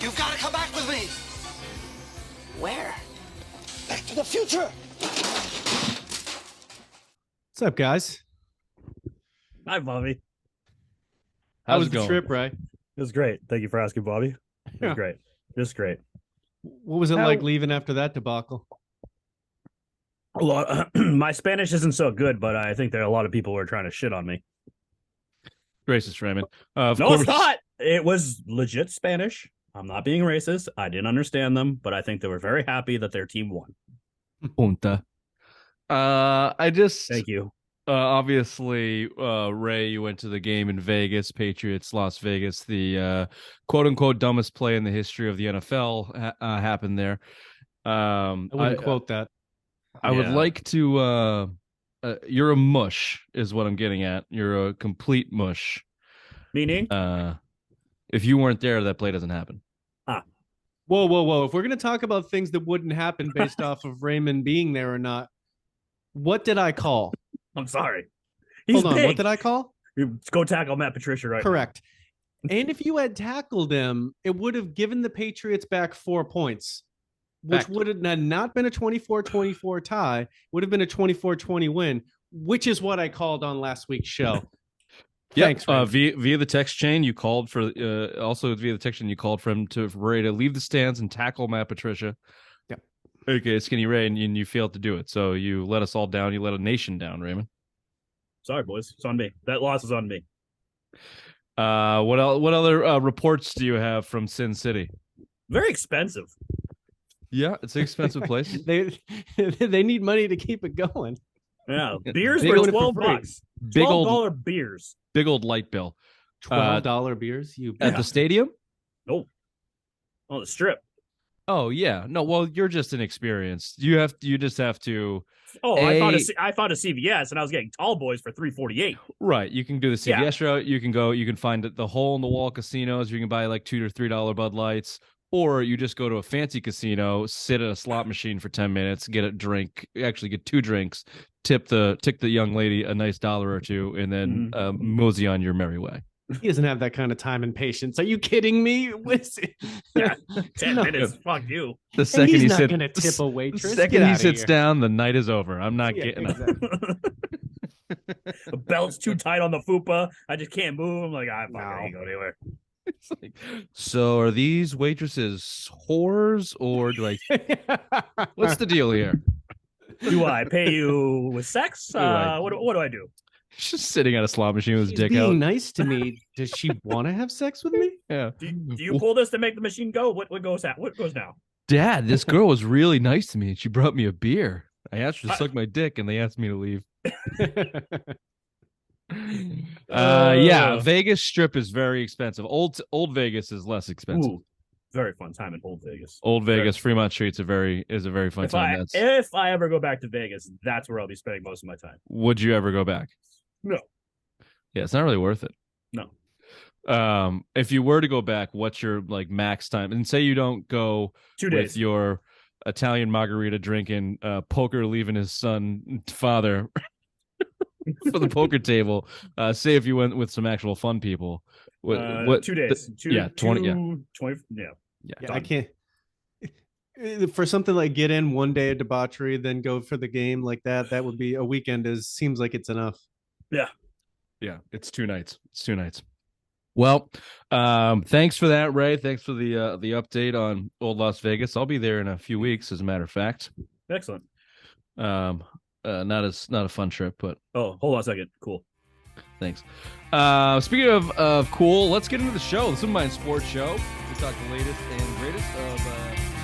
You've got to come back with me. Where? Back to the future. What's up, guys? Hi, Bobby. How was the trip, Ray? It was great. Thank you for asking, Bobby. It was great. Just great. What was it like leaving after that debacle? A lot. My Spanish isn't so good, but I think there are a lot of people who are trying to shit on me. Racist, Raymond. No, it's not. It was legit Spanish. I'm not being racist. I didn't understand them, but I think they were very happy that their team won. Punta. Thank you. Obviously, Ray, you went to the game in Vegas, Patriots, Las Vegas. The quote unquote dumbest play in the history of the NFL happened there. I wouldn't quote that. I would like to. You're a mush, is what I'm getting at. You're a complete mush. Meaning? If you weren't there, that play doesn't happen. Whoa. If we're going to talk about things that wouldn't happen based off of Raymond being there or not, what did I call? I'm sorry. He's Hold on. big. What did I call? Go tackle Matt Patricia right Correct. And if you had tackled him, it would have given the Patriots back 4 points, which Fact. would have not been a 24-24 tie, would have been a 24-20 win, which is what I called on last week's show. Thanks, Raymond. via the text chain you called for also via the text chain you called for him to Ray to leave the stands and tackle Matt Patricia. Yep. Okay, Skinny Ray, and you failed to do it. So you let us all down. You let a nation down, Raymond. Sorry, boys. It's on me. That loss is on me. What other reports do you have from Sin City? Very expensive. Yeah, it's an expensive place. They need money to keep it going. Yeah, beers Big were old- $12. Big old $12 beers. big old light bill $12 beers. at the stadium. Oh, on the strip. Oh yeah, no. Well, you're just inexperienced. You just have to. Oh, I found a CVS and I was getting tall boys for $3.48. Right, you can do the CVS route. You can find the hole in the wall casinos. You can buy like $2 or $3 Bud Lights, or you just go to a fancy casino, sit at a slot machine for 10 minutes, get a drink. Actually, get 2 drinks. Tip the young lady a nice $1 or $2, and then mosey on your merry way. He doesn't have that kind of time and patience. Are you kidding me? Yeah, 10 minutes. Fuck you. The second he's he not sits, going to tip a waitress. the Get second he outta sits here. down, the night is over. I'm not Yeah, getting exactly. The belt's too tight on the fupa. I just can't move. I'm like, I No. ain't go anywhere. It's like, so are these waitresses whores, or do I? What's the deal here? Do I pay you with sex? I- What do I do? He's just sitting at a slot machine with his She's dick being out. nice to me. Does she want to have sex with me? Yeah. Do you pull this to make the machine go? What goes out? What goes now? Dad, this girl was really nice to me, and she brought me a beer. I asked her to suck my dick, and they asked me to leave. Yeah, Vegas Strip is very expensive. Old Vegas is less expensive. Ooh, very fun time in Old Vegas. Old Vegas, Fremont Street's a very fun time. If I ever go back to Vegas, that's where I'll be spending most of my time. Would you ever go back? No. Yeah, it's not really worth it. No. If you were to go back, what's your like max time? And say you don't go 2 days. with your Italian margarita drinking, poker leaving his son father for the poker table. Say if you went with some actual fun people, what 2 days? 20. Yeah, I can't. For something like get in one day of debauchery, then go for the game like that. That would be a weekend. Seems like it's enough. Yeah, it's 2 nights. It's 2 nights. Well, thanks for that, Ray. Thanks for the update on Old Las Vegas. I'll be there in a few weeks, as a matter of fact. Excellent. Not a fun trip, but Oh, hold on a second. Cool. thanks. Speaking of cool, let's get into the show. The Simple Mind Sports Show. We talk the latest and greatest of